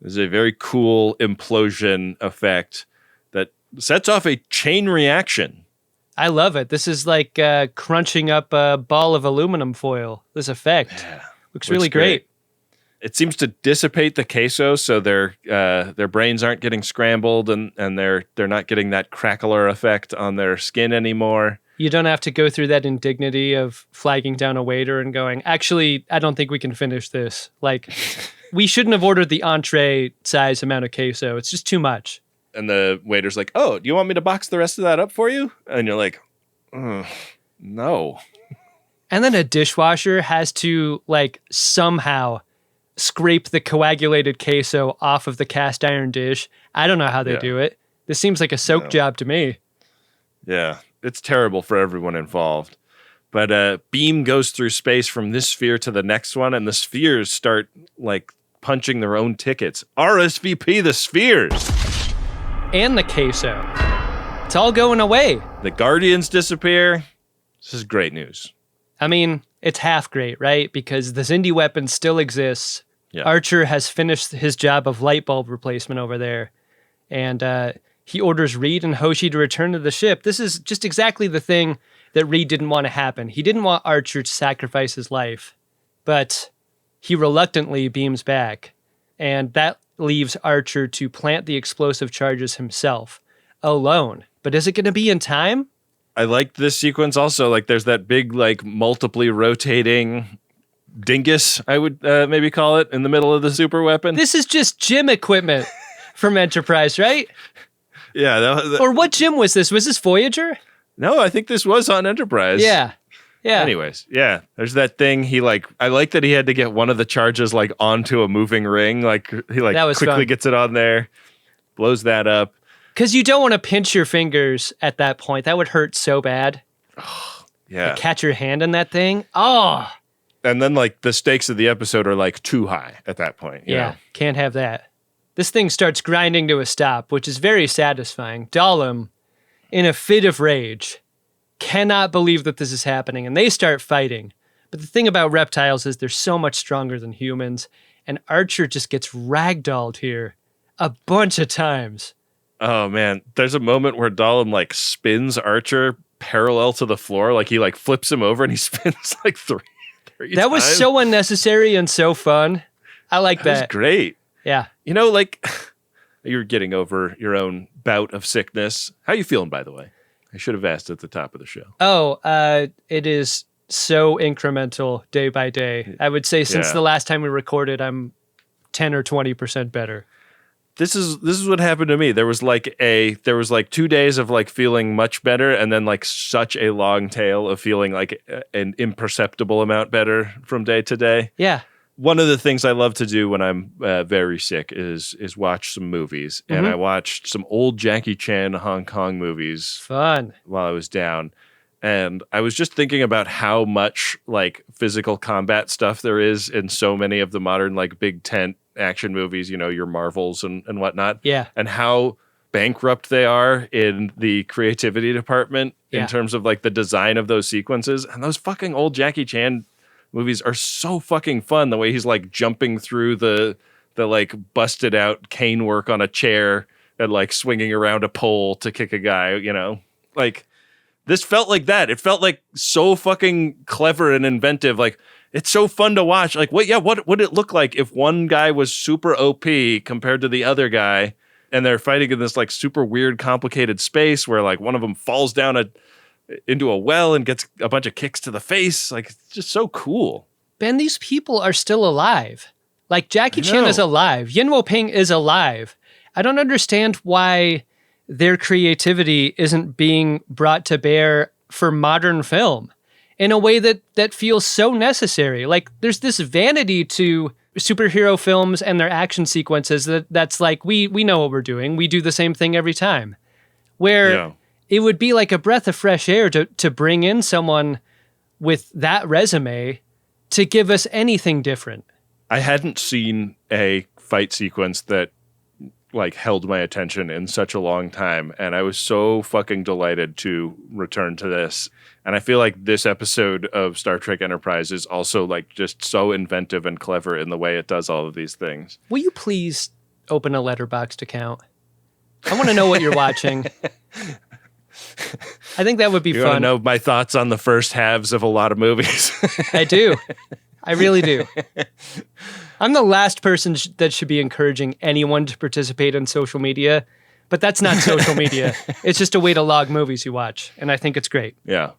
there's a very cool implosion effect that sets off a chain reaction. I love it. This is like crunching up a ball of aluminum foil. This effect looks really great. It seems to dissipate the queso, so their brains aren't getting scrambled, and they're not getting that crackler effect on their skin anymore. You don't have to go through that indignity of flagging down a waiter and going, actually, I don't think we can finish this. Like, we shouldn't have ordered the entree size amount of queso. It's just too much. And the waiter's like, oh, do you want me to box the rest of that up for you? And you're like, no. And then a dishwasher has to, like, somehow scrape the coagulated queso off of the cast iron dish. I don't know how they do it. This seems like a soak job to me. Yeah, it's terrible for everyone involved. But beam goes through space from this sphere to the next one, and the spheres start like punching their own tickets. RSVP the spheres. And the queso. It's all going away. The Guardians disappear. This is great news. I mean, it's half great, right? Because the Xindi weapon still exists. Yeah. Archer has finished his job of light bulb replacement over there. And he orders Reed and Hoshi to return to the ship. This is just exactly the thing that Reed didn't want to happen. He didn't want Archer to sacrifice his life, but he reluctantly beams back. And that leaves Archer to plant the explosive charges himself, alone. But is it going to be in time? I liked this sequence also. Like, there's that big, like, multiply rotating dingus, I would maybe call it, in the middle of the super weapon. This is just gym equipment from Enterprise, right? Yeah. Or what gym was this? Was this Voyager? No, I think this was on Enterprise. Yeah. Anyways, yeah. There's that thing. I like that he had to get one of the charges like onto a moving ring. Like he like quickly fun. Gets it on there, blows that up. Because you don't want to pinch your fingers at that point. That would hurt so bad. Yeah. Like, catch your hand in that thing. Oh. And then like the stakes of the episode are like too high at that point. You know? Can't have that. This thing starts grinding to a stop, which is very satisfying. Dahlem, in a fit of rage, cannot believe that this is happening, and they start fighting. But the thing about reptiles is they're so much stronger than humans, and Archer just gets ragdolled here a bunch of times. Oh man, there's a moment where Dahlem like spins Archer parallel to the floor, like he like flips him over and he spins like three That was times. so unnecessary and so fun. I like that. That was great. Yeah. You know, like you're getting over your own bout of sickness. How you feeling, by the way? I should have asked at the top of the show. Oh, it is so incremental day by day. I would say since the last time we recorded, I'm 10 or 20% better. This is what happened to me. There was like 2 days of like feeling much better, and then like such a long tail of feeling like an imperceptible amount better from day to day. Yeah. One of the things I love to do when I'm very sick is watch some movies, and I watched some old Jackie Chan Hong Kong movies. Fun. While I was down, and I was just thinking about how much like physical combat stuff there is in so many of the modern like big tent action movies, you know, your Marvels and whatnot. Yeah. And how bankrupt they are in the creativity department in terms of like the design of those sequences. And those fucking old Jackie Chan movies are so fucking fun. The way he's like jumping through the like busted out cane work on a chair and like swinging around a pole to kick a guy, you know, like this felt like that. It felt like so fucking clever and inventive. Like, it's so fun to watch. Like, what would it look like if one guy was super OP compared to the other guy, and they're fighting in this like super weird, complicated space where like one of them falls down into a well and gets a bunch of kicks to the face. Like, it's just so cool. Ben, these people are still alive. Like, Jackie Chan is alive. Yin Wo Ping is alive. I don't understand why their creativity isn't being brought to bear for modern film in a way that feels so necessary. Like, there's this vanity to superhero films and their action sequences that's like, we know what we're doing. We do the same thing every time. Where it would be like a breath of fresh air to bring in someone with that resume to give us anything different. I hadn't seen a fight sequence that like held my attention in such a long time, and I was so fucking delighted to return to this. And I feel like this episode of Star Trek Enterprise is also like just so inventive and clever in the way it does all of these things. Will you please open a Letterboxd account? I want to know what you're watching. I think that would be You fun. want to know my thoughts on the first halves of a lot of movies? I do. I really do. I'm the last person that should be encouraging anyone to participate in social media, but that's not social media. It's just a way to log movies you watch, and I think it's great. Yeah.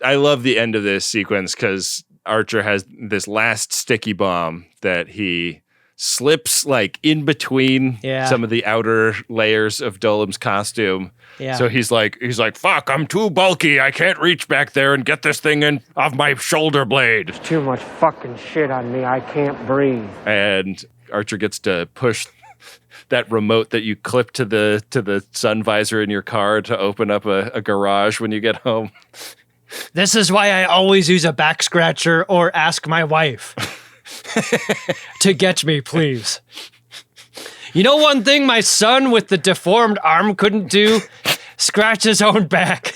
I love the end of this sequence because Archer has this last sticky bomb that he slips like in between some of the outer layers of Dolem's costume. Yeah. So he's like, fuck, I'm too bulky. I can't reach back there and get this thing in off my shoulder blade. There's too much fucking shit on me. I can't breathe. And Archer gets to push that remote that you clip to the sun visor in your car to open up a garage when you get home. This is why I always use a back scratcher or ask my wife to get me, please. You know one thing my son with the deformed arm couldn't do? Scratch his own back.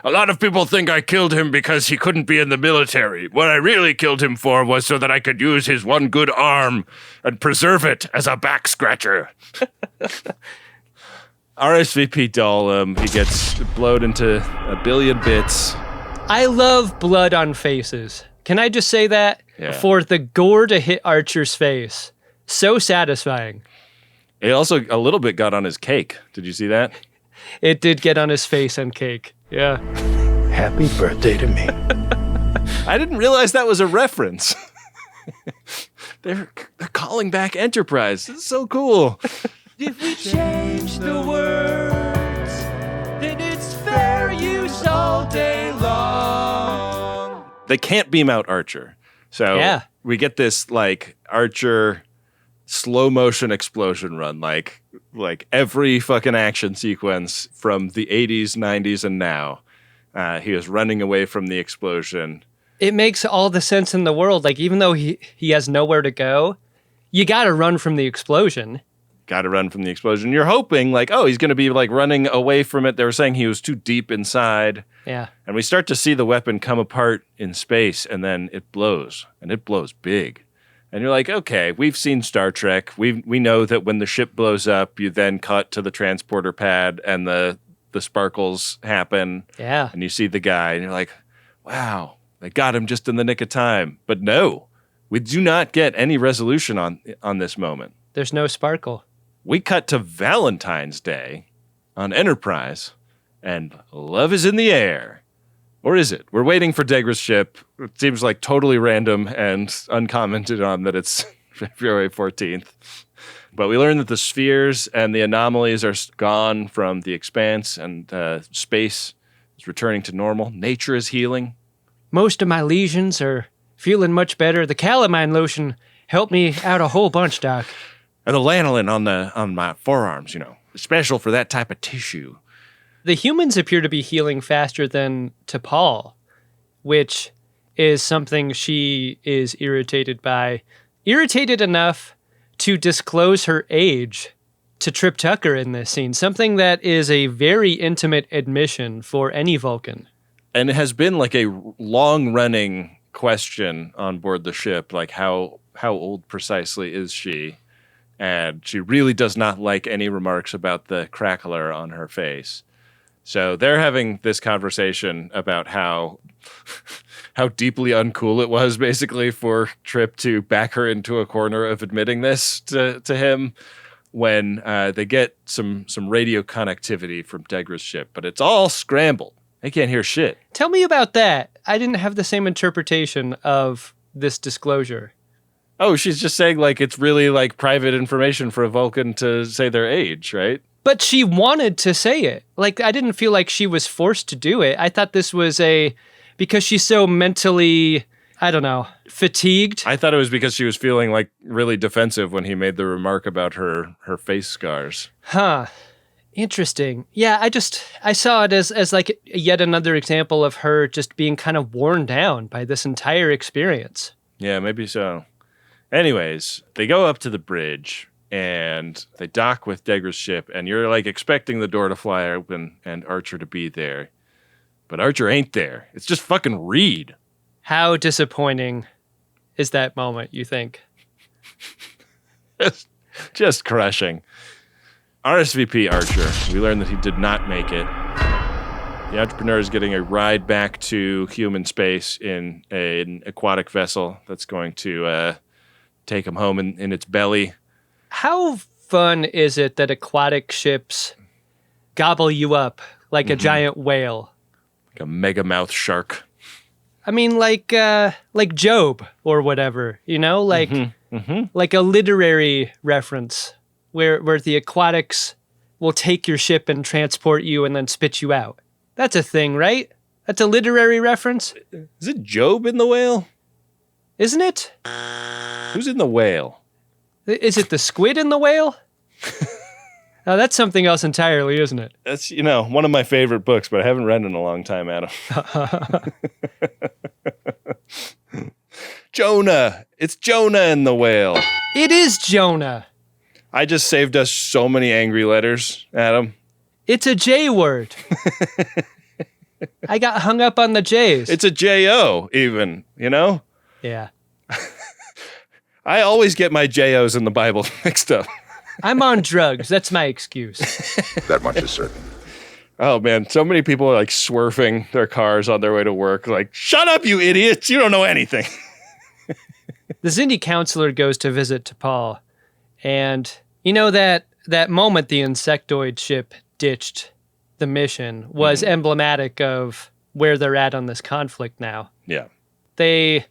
A lot of people think I killed him because he couldn't be in the military. What I really killed him for was so that I could use his one good arm and preserve it as a back scratcher. RSVP Dollum, he gets blowed into a billion bits. I love blood on faces. Can I just say that? Yeah. For the gore to hit Archer's face. So satisfying. It also a little bit got on his cake. Did you see that? It did get on his face and cake. Yeah. Happy birthday to me. I didn't realize that was a reference. They're calling back Enterprise. This is so cool. If we change the words, then it's fair use all day long. They can't beam out Archer. So yeah. We get this like Archer slow motion explosion run, like every fucking action sequence from the 80s, 90s, and now. He is running away from the explosion. It makes all the sense in the world. Like, even though he has nowhere to go, you gotta run from the explosion. Got to run from the explosion. You're hoping like, oh, he's going to be like running away from it. They were saying he was too deep inside. Yeah. And we start to see the weapon come apart in space, and then it blows, and it blows big. And you're like, okay, we've seen Star Trek. We know that when the ship blows up, you then cut to the transporter pad, and the sparkles happen. Yeah. And you see the guy, and you're like, wow, they got him just in the nick of time. But no, we do not get any resolution on this moment. There's no sparkle. We cut to Valentine's Day on Enterprise, and love is in the air. Or is it? We're waiting for Degra's ship. It seems like totally random and uncommented on that it's February 14th. But we learn that the spheres and the anomalies are gone from the expanse, and space is returning to normal. Nature is healing. Most of my lesions are feeling much better. The calamine lotion helped me out a whole bunch, Doc. And the lanolin on my forearms, special for that type of tissue. The humans appear to be healing faster than T'Pol, which is something she is irritated by. Irritated enough to disclose her age to Trip Tucker in this scene, something that is a very intimate admission for any Vulcan. And it has been like a long-running question on board the ship, like how old precisely is she? And she really does not like any remarks about the crackler on her face. So they're having this conversation about how deeply uncool it was, basically, for Trip to back her into a corner of admitting this to him when they get some radio connectivity from Degra's ship. But it's all scrambled. They can't hear shit. Tell me about that. I didn't have the same interpretation of this disclosure. Oh, she's just saying, like, it's really, like, private information for a Vulcan to say their age, right? But she wanted to say it. Like, I didn't feel like she was forced to do it. I thought this was because she's so mentally, I don't know, fatigued. I thought it was because she was feeling, like, really defensive when he made the remark about her face scars. Huh. Interesting. Yeah, I saw it as like yet another example of her just being kind of worn down by this entire experience. Yeah, maybe so. Anyways, they go up to the bridge and they dock with Degra's ship, and you're like expecting the door to fly open and Archer to be there. But Archer ain't there. It's just fucking Reed. How disappointing is that moment, you think? Just crushing. RSVP Archer, we learned that he did not make it. The entrepreneur is getting a ride back to human space in an aquatic vessel that's going to take him home in its belly. How fun is it that aquatic ships gobble you up like a giant whale? Like a mega mouth shark. I mean, like Job or whatever, like like a literary reference where the aquatics will take your ship and transport you and then spit you out. That's a thing, right? That's a literary reference. Is it Job in the whale? Isn't it? Who's in the whale? Is it the squid in the whale? Oh, that's something else entirely, isn't it? That's, one of my favorite books, but I haven't read it in a long time, Adam. Jonah. It's Jonah and the whale. It is Jonah. I just saved us so many angry letters, Adam. It's a J word. I got hung up on the J's. It's a J-O even, Yeah. I always get my J-O's in the Bible mixed up. I'm on drugs. That's my excuse. That much is certain. Oh, man. So many people are like swerving their cars on their way to work. Like, shut up, you idiots. You don't know anything. The Xindi counselor goes to visit T'Pol. And that moment the insectoid ship ditched the mission was emblematic of where they're at on this conflict now. Yeah. They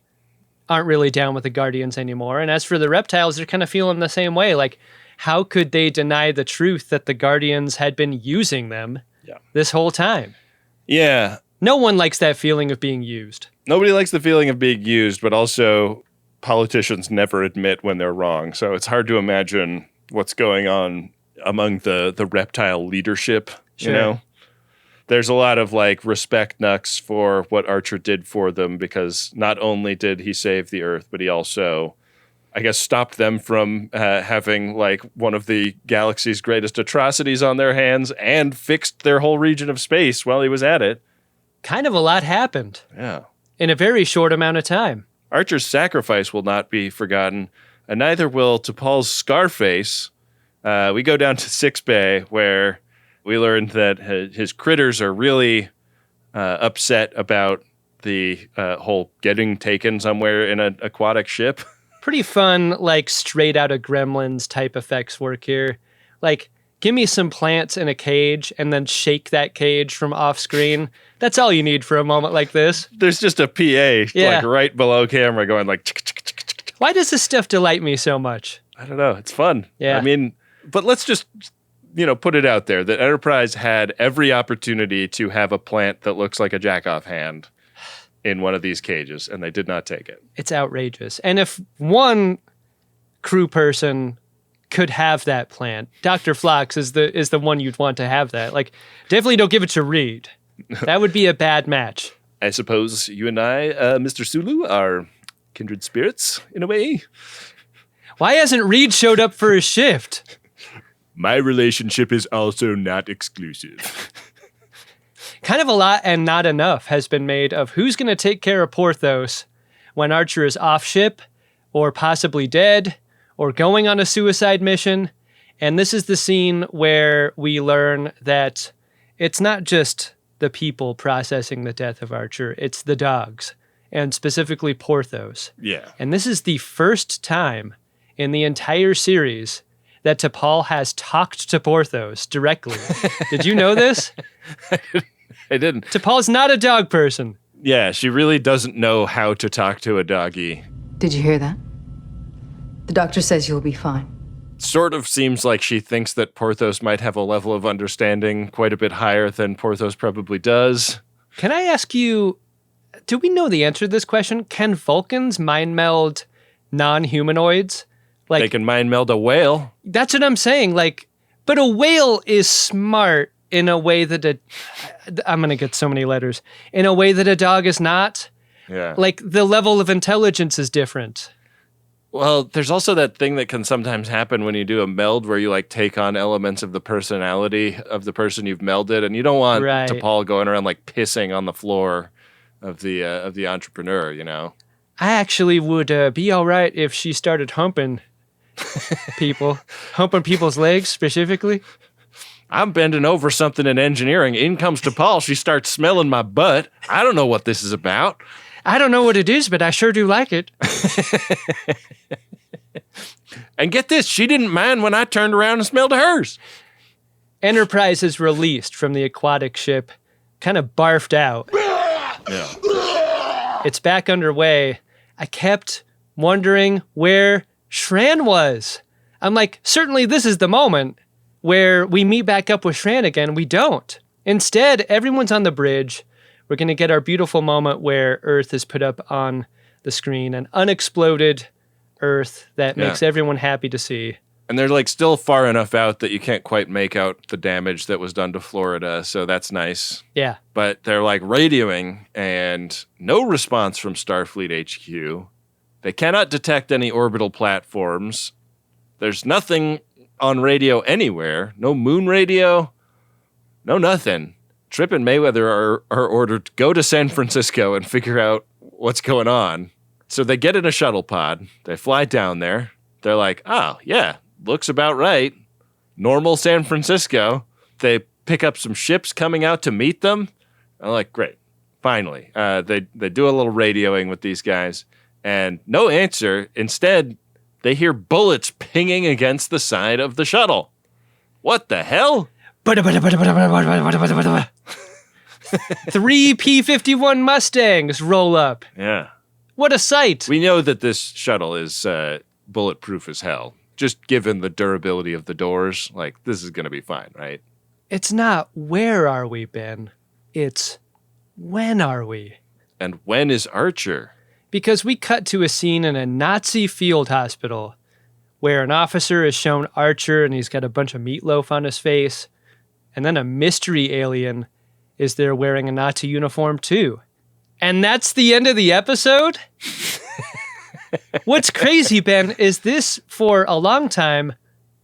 aren't really down with the Guardians anymore. And as for the reptiles, they're kind of feeling the same way. Like, how could they deny the truth that the Guardians had been using them this whole time? Yeah. No one likes that feeling of being used. Nobody likes the feeling of being used, but also politicians never admit when they're wrong. So it's hard to imagine what's going on among the reptile leadership, Sure. There's a lot of like respect Nux for what Archer did for them, because not only did he save the Earth, but he also, I guess, stopped them from having like one of the galaxy's greatest atrocities on their hands and fixed their whole region of space while he was at it. Kind of a lot happened. Yeah. In a very short amount of time. Archer's sacrifice will not be forgotten, and neither will T'Pol's Scarface. We go down to Six Bay, where we learned that his critters are really upset about the whole getting taken somewhere in an aquatic ship. Pretty fun, like, straight out of Gremlins type effects work here. Like, give me some plants in a cage and then shake that cage from off screen. That's all you need for a moment like this. There's just a PA like right below camera going like... Why does this stuff delight me so much? I don't know. It's fun. Yeah. I mean, but let's just, put it out there that Enterprise had every opportunity to have a plant that looks like a jack-off hand in one of these cages, and they did not take it. It's outrageous. And if one crew person could have that plant, Dr. Phlox is the one you'd want to have that. Like, definitely don't give it to Reed. That would be a bad match. I suppose you and I, Mr. Sulu, are kindred spirits in a way. Why hasn't Reed showed up for his shift? My relationship is also not exclusive. Kind of a lot and not enough has been made of who's going to take care of Porthos when Archer is off ship or possibly dead or going on a suicide mission. And this is the scene where we learn that it's not just the people processing the death of Archer, it's the dogs, and specifically Porthos. Yeah. And this is the first time in the entire series that T'Pol has talked to Porthos directly. Did you know this? I didn't. T'Pol's not a dog person. Yeah, she really doesn't know how to talk to a doggy. Did you hear that? The doctor says you'll be fine. Sort of seems like she thinks that Porthos might have a level of understanding quite a bit higher than Porthos probably does. Can I ask you, do we know the answer to this question? Can Vulcans mind meld non-humanoids? Like, they can mind meld a whale. That's what I'm saying. Like, but a whale is smart in a way that I'm going to get so many letters. In a way that a dog is not. Yeah. Like, the level of intelligence is different. Well, there's also that thing that can sometimes happen when you do a meld where you like take on elements of the personality of the person you've melded, and you don't want T'Pol going around like pissing on the floor of the entrepreneur, I actually would be all right if she started humping people's legs specifically. I'm bending over something in engineering. In comes T'Pol. She starts smelling my butt. I don't know what this is about. I don't know what it is, but I sure do like it. And get this, she didn't mind when I turned around and smelled hers. Enterprise is released from the aquatic ship, kind of barfed out. Yeah. It's back underway. I kept wondering where Shran was. I'm like, certainly this is the moment where we meet back up with Shran again. We don't. Instead, everyone's on the bridge. We're going to get our beautiful moment where Earth is put up on the screen, an unexploded Earth that makes everyone happy to see. And they're like still far enough out that you can't quite make out the damage that was done to Florida, so that's nice. Yeah. But they're like radioing and no response from Starfleet HQ. They cannot detect any orbital platforms. There's nothing on radio anywhere. No moon radio. No nothing. Trip and Mayweather are ordered to go to San Francisco and figure out what's going on. So they get in a shuttle pod. They fly down there. They're like, oh, yeah, looks about right. Normal San Francisco. They pick up some ships coming out to meet them. I'm like, great. Finally. They do a little radioing with these guys. And no answer. Instead, they hear bullets pinging against the side of the shuttle. What the hell? 3 P-51 Mustangs roll up. Yeah. What a sight. We know that this shuttle is bulletproof as hell. Just given the durability of the doors, like, this is going to be fine, right? It's not where are we, Ben. It's when are we? And when is Archer? Because we cut to a scene in a Nazi field hospital where an officer is shown Archer and he's got a bunch of meatloaf on his face. And then a mystery alien is there wearing a Nazi uniform too. And that's the end of the episode? What's crazy, Ben, is this for a long time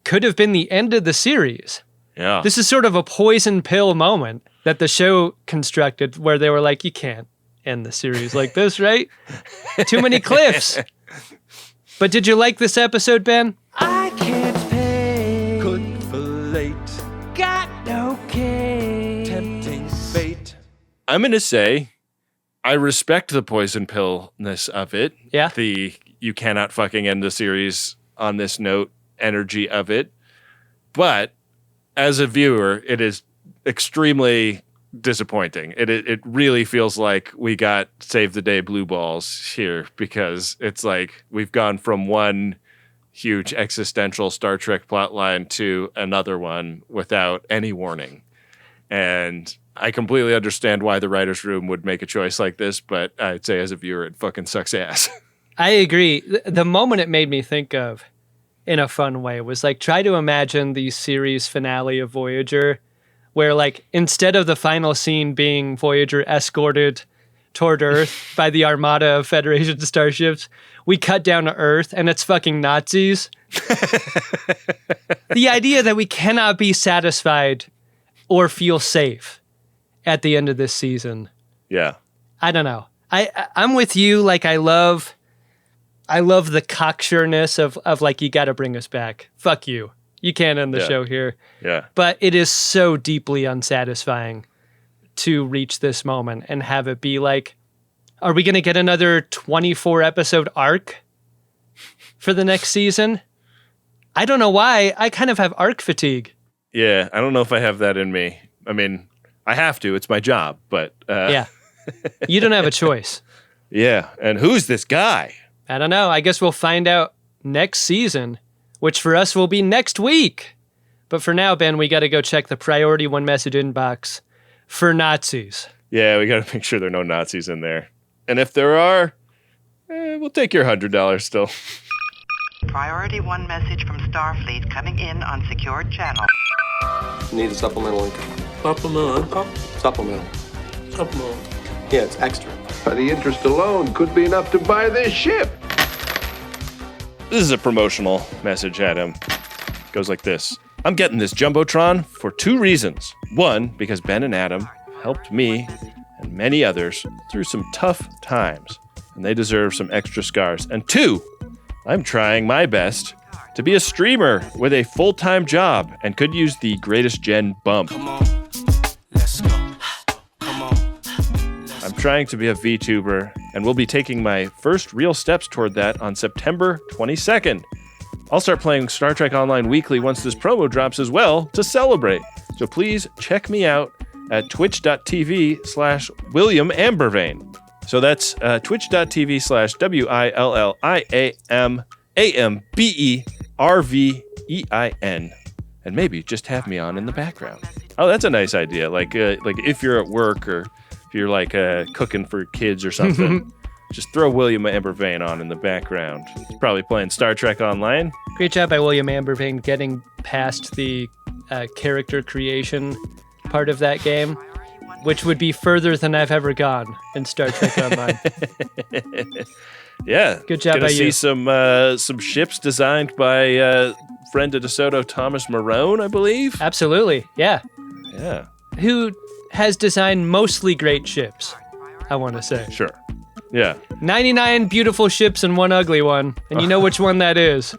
could have been the end of the series. Yeah. This is sort of a poison pill moment that the show constructed where they were like, you can't end the series like this, right? Too many cliffs. But did you like this episode, Ben? I can't pay. Could fillet. Got no case. Tempting fate. I'm going to say I respect the poison pillness of it. Yeah. The you cannot fucking end the series on this note energy of it. But as a viewer, it is extremely disappointing. It really feels like we got save the day blue balls here, because it's like we've gone from one huge existential Star Trek plotline to another one without any warning. And I completely understand why the writer's room would make a choice like this, but I'd say as a viewer, it fucking sucks ass. I agree. The moment it made me think of in a fun way was like, try to imagine the series finale of Voyager, where like instead of the final scene being Voyager escorted toward Earth by the armada of Federation starships, we cut down to Earth and it's fucking Nazis. The idea that we cannot be satisfied or feel safe at the end of this season. Yeah. I don't know. I'm with you. Like, I love the cocksureness of like, you got to bring us back. Fuck you. You can't end the show here. Yeah. But it is so deeply unsatisfying to reach this moment and have it be like, are we going to get another 24 episode arc for the next season? I don't know why. I kind of have arc fatigue. Yeah. I don't know if I have that in me. I mean, I have to. It's my job, but... Yeah. You don't have a choice. Yeah. And who's this guy? I don't know. I guess we'll find out next season, which for us will be next week. But for now, Ben, we got to go check the priority one message inbox for Nazis. Yeah, we got to make sure there are no Nazis in there. And if there are, we'll take your $100 still. Priority one message from Starfleet coming in on secured channel. Need a supplemental income. Supplemental income? Supplemental. Supplemental. Yeah, it's extra. The interest alone could be enough to buy this ship. This is a promotional message, Adam. It goes like this. I'm getting this Jumbotron for 2 reasons. 1, because Ben and Adam helped me and many others through some tough times, and they deserve some extra scars. And 2, I'm trying my best to be a streamer with a full-time job and could use the greatest gen bump. Come on, let's go. Come on. I'm trying to be a VTuber and will be taking my first real steps toward that on September 22nd. I'll start playing Star Trek Online weekly once this promo drops as well to celebrate. So please check me out at twitch.tv/William Ambervane. So that's twitch.tv/WILLIAMAMBERVEIN. And maybe just have me on in the background. Oh, that's a nice idea. Like if you're at work or if you're like cooking for kids or something, just throw William Ambervane on in the background. He's probably playing Star Trek Online. Great job by William Amberving getting past the character creation part of that game, which would be further than I've ever gone in Star Trek Online. Yeah. Good job by see you. some ships designed by friend of DeSoto, Thomas Marone, I believe. Absolutely, yeah. Yeah. Who has designed mostly great ships, I want to say. Sure. Yeah. 99 beautiful ships and one ugly one, and you know which one that is.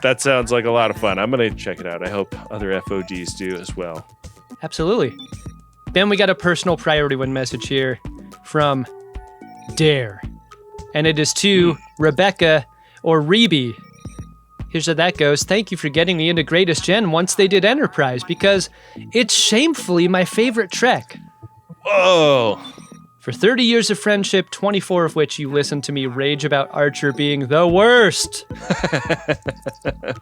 That sounds like a lot of fun. I'm going to check it out. I hope other FODs do as well. Absolutely. Ben, we got a personal priority one message here from Dare. And it is to Rebecca or Reby. Here's how that goes. Thank you for getting me into Greatest Gen once they did Enterprise, because it's shamefully my favorite Trek. Whoa. For 30 years of friendship, 24 of which you listened to me rage about Archer being the worst.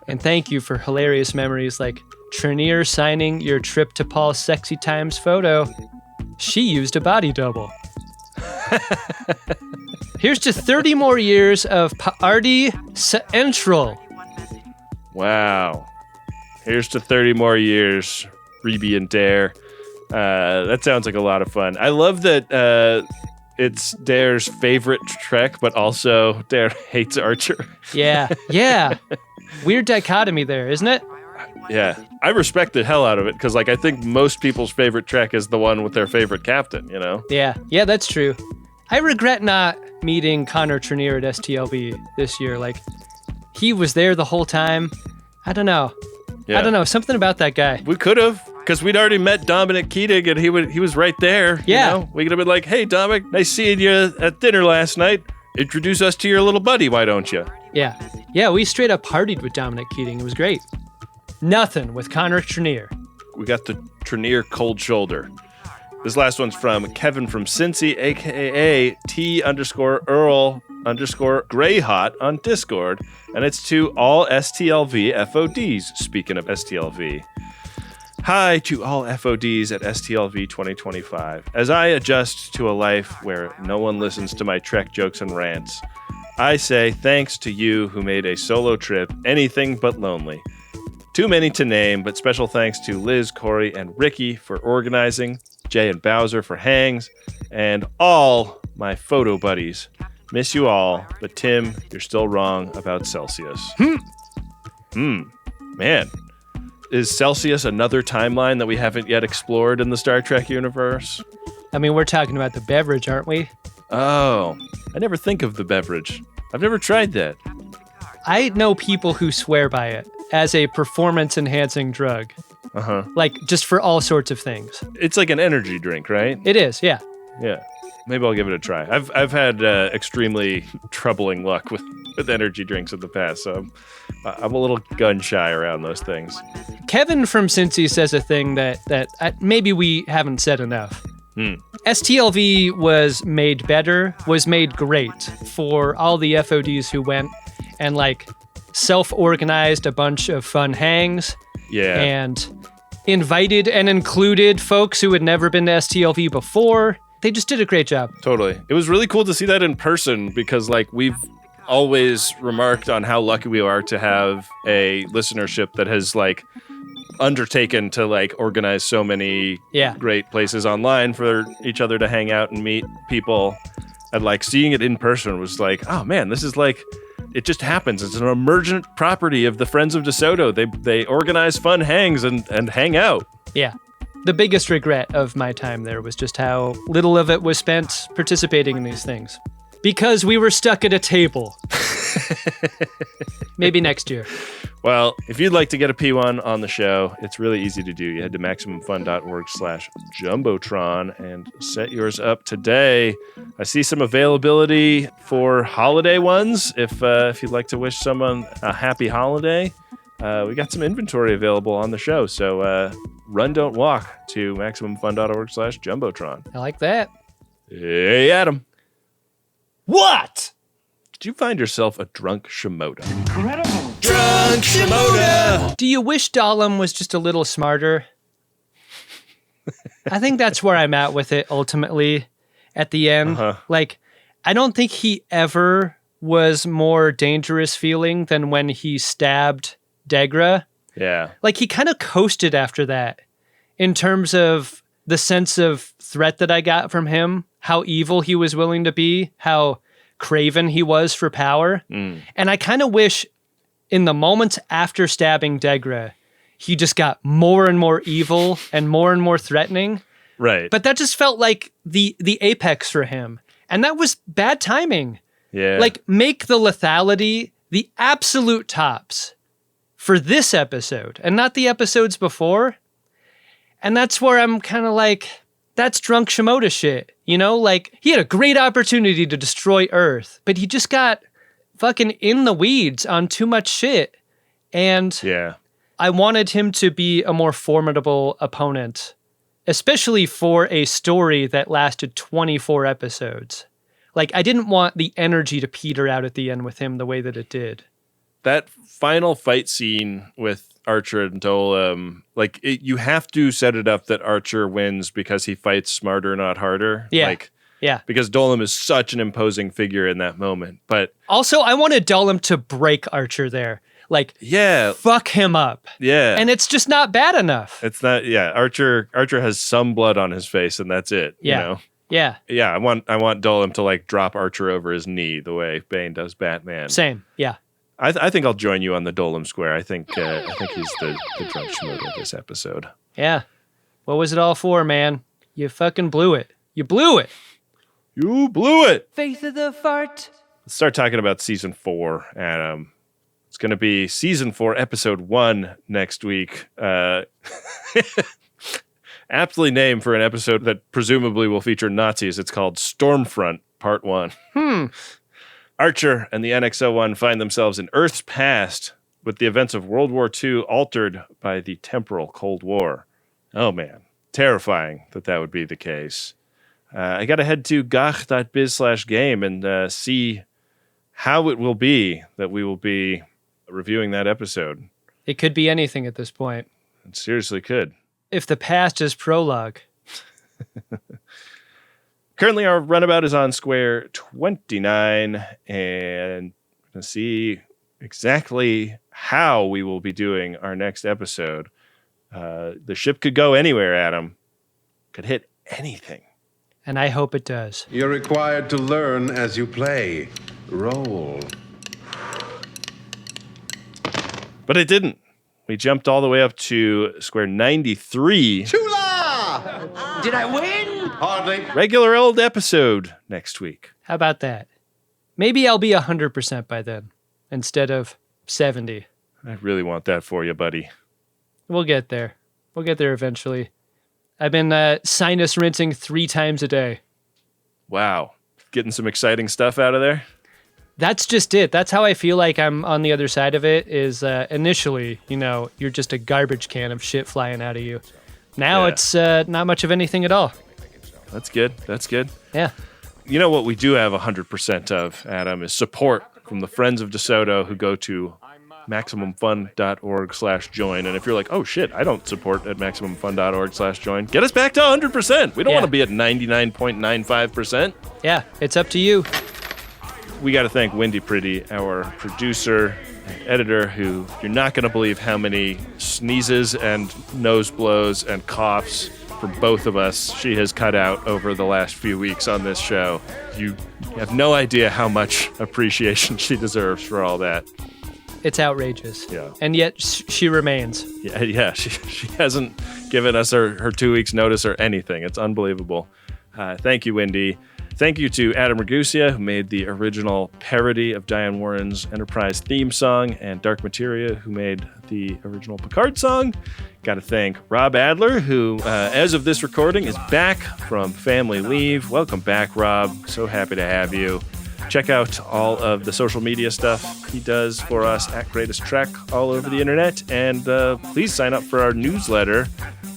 And thank you for hilarious memories like Trenier signing your trip to Paul's Sexy Times photo. She used a body double. Here's to 30 more years of Party Central. Wow. Here's to 30 more years, Reby and Dare. That sounds like a lot of fun. I love that it's Dare's favorite Trek, but also Dare hates Archer. Yeah. Weird dichotomy there, isn't it? Yeah. I respect the hell out of it, because I think most people's favorite Trek is the one with their favorite captain, you know? Yeah, that's true. I regret not meeting Connor Trenier at STLV this year. He was there the whole time. I don't know. Yeah. I don't know. Something about that guy. We could have, because we'd already met Dominic Keating, and he was right there. Yeah. You know? We could have been like, hey, Dominic, nice seeing you at dinner last night. Introduce us to your little buddy, why don't you? Yeah, we straight up partied with Dominic Keating. It was great. Nothing with Connor Trenier. We got the Trenier cold shoulder. This last one's from Kevin from Cincy, a.k.a. T_Earl_Greyhot on Discord, and it's to all STLV FODs, speaking of STLV. Hi to all FODs at STLV 2025. As I adjust to a life where no one listens to my Trek jokes and rants, I say thanks to you who made a solo trip anything but lonely. Too many to name, but special thanks to Liz, Corey, and Ricky for organizing, Jay and Bowser for hangs, and all my photo buddies. Miss you all, but Tim, you're still wrong about Celsius. Man. Is Celsius another timeline that we haven't yet explored in the Star Trek universe? I mean, we're talking about the beverage, aren't we? Oh, I never think of the beverage. I've never tried that. I know people who swear by it as a performance-enhancing drug. Uh-huh. Just for all sorts of things. It's like an energy drink, right? It is, yeah. Yeah. Maybe I'll give it a try. I've had extremely troubling luck with energy drinks in the past, so I'm a little gun-shy around those things. Kevin from Cincy says a thing that maybe we haven't said enough. STLV was made better, was made great for all the FODs who went and self-organized a bunch of fun hangs. Yeah. And invited and included folks who had never been to STLV before. They just did a great job. Totally. It was really cool to see that in person, because we've always remarked on how lucky we are to have a listenership that has undertaken to organize so many great places online for each other to hang out and meet people. And seeing it in person was oh man, this is it just happens. It's an emergent property of the Friends of DeSoto. They organize fun hangs and hang out. Yeah. The biggest regret of my time there was just how little of it was spent participating in these things. Because we were stuck at a table. Maybe next year. Well, if you'd like to get a P1 on the show, it's really easy to do. You head to MaximumFun.org/Jumbotron and set yours up today. I see some availability for holiday ones. If you'd like to wish someone a happy holiday, we got some inventory available on the show. So run, don't walk to MaximumFun.org/Jumbotron. I like that. Hey, Adam. What? Did you find yourself a drunk Shimoda? Incredible. Drunk Shimoda! Do you wish Dahlem was just a little smarter? I think that's where I'm at with it ultimately at the end. Uh-huh. I don't think he ever was more dangerous feeling than when he stabbed Degra. Yeah. Like, he kind of coasted after that in terms of the sense of threat that I got from him, how evil he was willing to be, how craven he was for power. And I kind of wish in the moments after stabbing Degra, he just got more and more evil and more threatening. Right. But that just felt like the apex for him. And that was bad timing. Yeah. Like, make the lethality the absolute tops for this episode and not the episodes before. And that's where I'm kind of like, that's drunk Shimoda shit. You know, like, he had a great opportunity to destroy Earth, but he just got fucking in the weeds on too much shit. And yeah, I wanted him to be a more formidable opponent, especially for a story that lasted 24 episodes. Like, I didn't want the energy to peter out at the end with him the way that it did. That final fight scene with Archer and Dolim, like, you have to set it up that Archer wins because he fights smarter, not harder. Yeah. Like, yeah. Because Dolim is such an imposing figure in that moment. But also, I wanted Dolim to break Archer there. Like, yeah, fuck him up. Yeah. And it's just not bad enough. It's not, yeah. Archer has some blood on his face, and that's it. Yeah. You know? Yeah. Yeah, I want Dolim to, like, drop Archer over his knee the way Bane does Batman. Same. Yeah. I think I'll join you on the Dolim square. I think he's the drunk Shimoda of this episode. Yeah. What was it all for, man? You fucking blew it. You blew it. You blew it. Faith of the fart. Let's start talking about season 4, Adam. It's going to be season 4, episode 1 next week. Aptly named for an episode that presumably will feature Nazis. It's called Stormfront Part 1. Archer and the NX-01 find themselves in Earth's past with the events of World War II altered by the temporal Cold War. Oh, man. Terrifying that would be the case. I got to head to gach.biz/game and see how it will be that we will be reviewing that episode. It could be anything at this point. It seriously could. If the past is prologue. Currently, our runabout is on square 29, and we're going to see exactly how we will be doing our next episode. The ship could go anywhere, Adam. Could hit anything. And I hope it does. You're required to learn as you play. Roll. But it didn't. We jumped all the way up to square 93. Chula! Did I win? Hardly. Regular old episode next week. How about that? Maybe I'll be 100% by then instead of 70. I really want that for you, buddy. We'll get there. We'll get there eventually. I've been sinus rinsing 3 times a day. Wow. Getting some exciting stuff out of there? That's just it. That's how I feel like I'm on the other side of it is initially, you're just a garbage can of shit flying out of you. Now it's not much of anything at all. That's good. That's good. Yeah. You know what we do have 100% of, Adam, is support from the friends of DeSoto who go to MaximumFun.org/join. And if you're like, oh shit, I don't support at MaximumFun.org/join, get us back to 100%. We don't want to be at 99.95%. Yeah, it's up to you. We got to thank Wendy Pretty, our producer and editor, who you're not going to believe how many sneezes and nose blows and coughs from both of us she has cut out over the last few weeks on this show. You have no idea how much appreciation she deserves for all that. It's outrageous. Yeah. And yet she remains. Yeah. She hasn't given us her 2 weeks notice or anything. It's unbelievable. Thank you, Wendy. Thank you to Adam Ragusia, who made the original parody of Diane Warren's Enterprise theme song, and Dark Materia, who made the original Picard song. Got to thank Rob Adler, who, as of this recording, is back from family leave. Welcome back, Rob. So happy to have you. Check out all of the social media stuff he does for us at Greatest Trek all over the internet. And please sign up for our newsletter,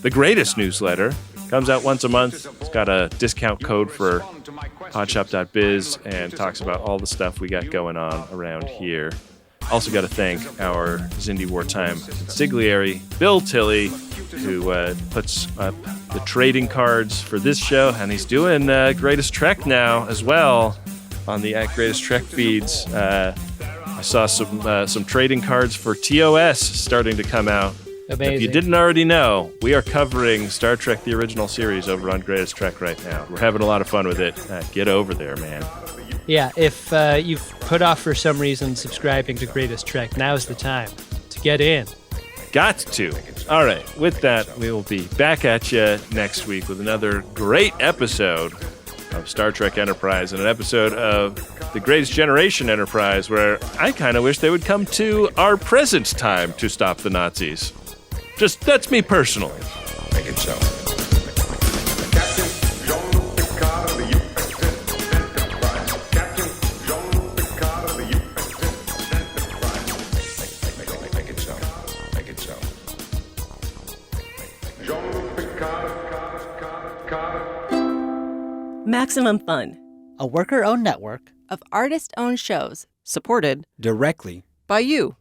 the greatest newsletter. Comes out once a month. It's got a discount code for podshop.biz and talks about all the stuff we got going on around here. Also got to thank our Xindi Wartime consigliere, Bill Tilley, who puts up the trading cards for this show, and he's doing Greatest Trek now as well. on the @Greatest Trek feeds. I saw some trading cards for TOS starting to come out. Amazing. If you didn't already know, we are covering Star Trek The Original Series over on Greatest Trek right now. We're having a lot of fun with it. Get over there, man. Yeah, if you've put off for some reason subscribing to Greatest Trek, now's the time to get in. Got to. All right, with that, we will be back at you next week with another great episode of Star Trek Enterprise and an episode of The Greatest Generation Enterprise where I kind of wish they would come to our present time to stop the Nazis. Just, that's me personally. Make it so. Maximum Fun, a worker-owned network of artist-owned shows supported directly by you.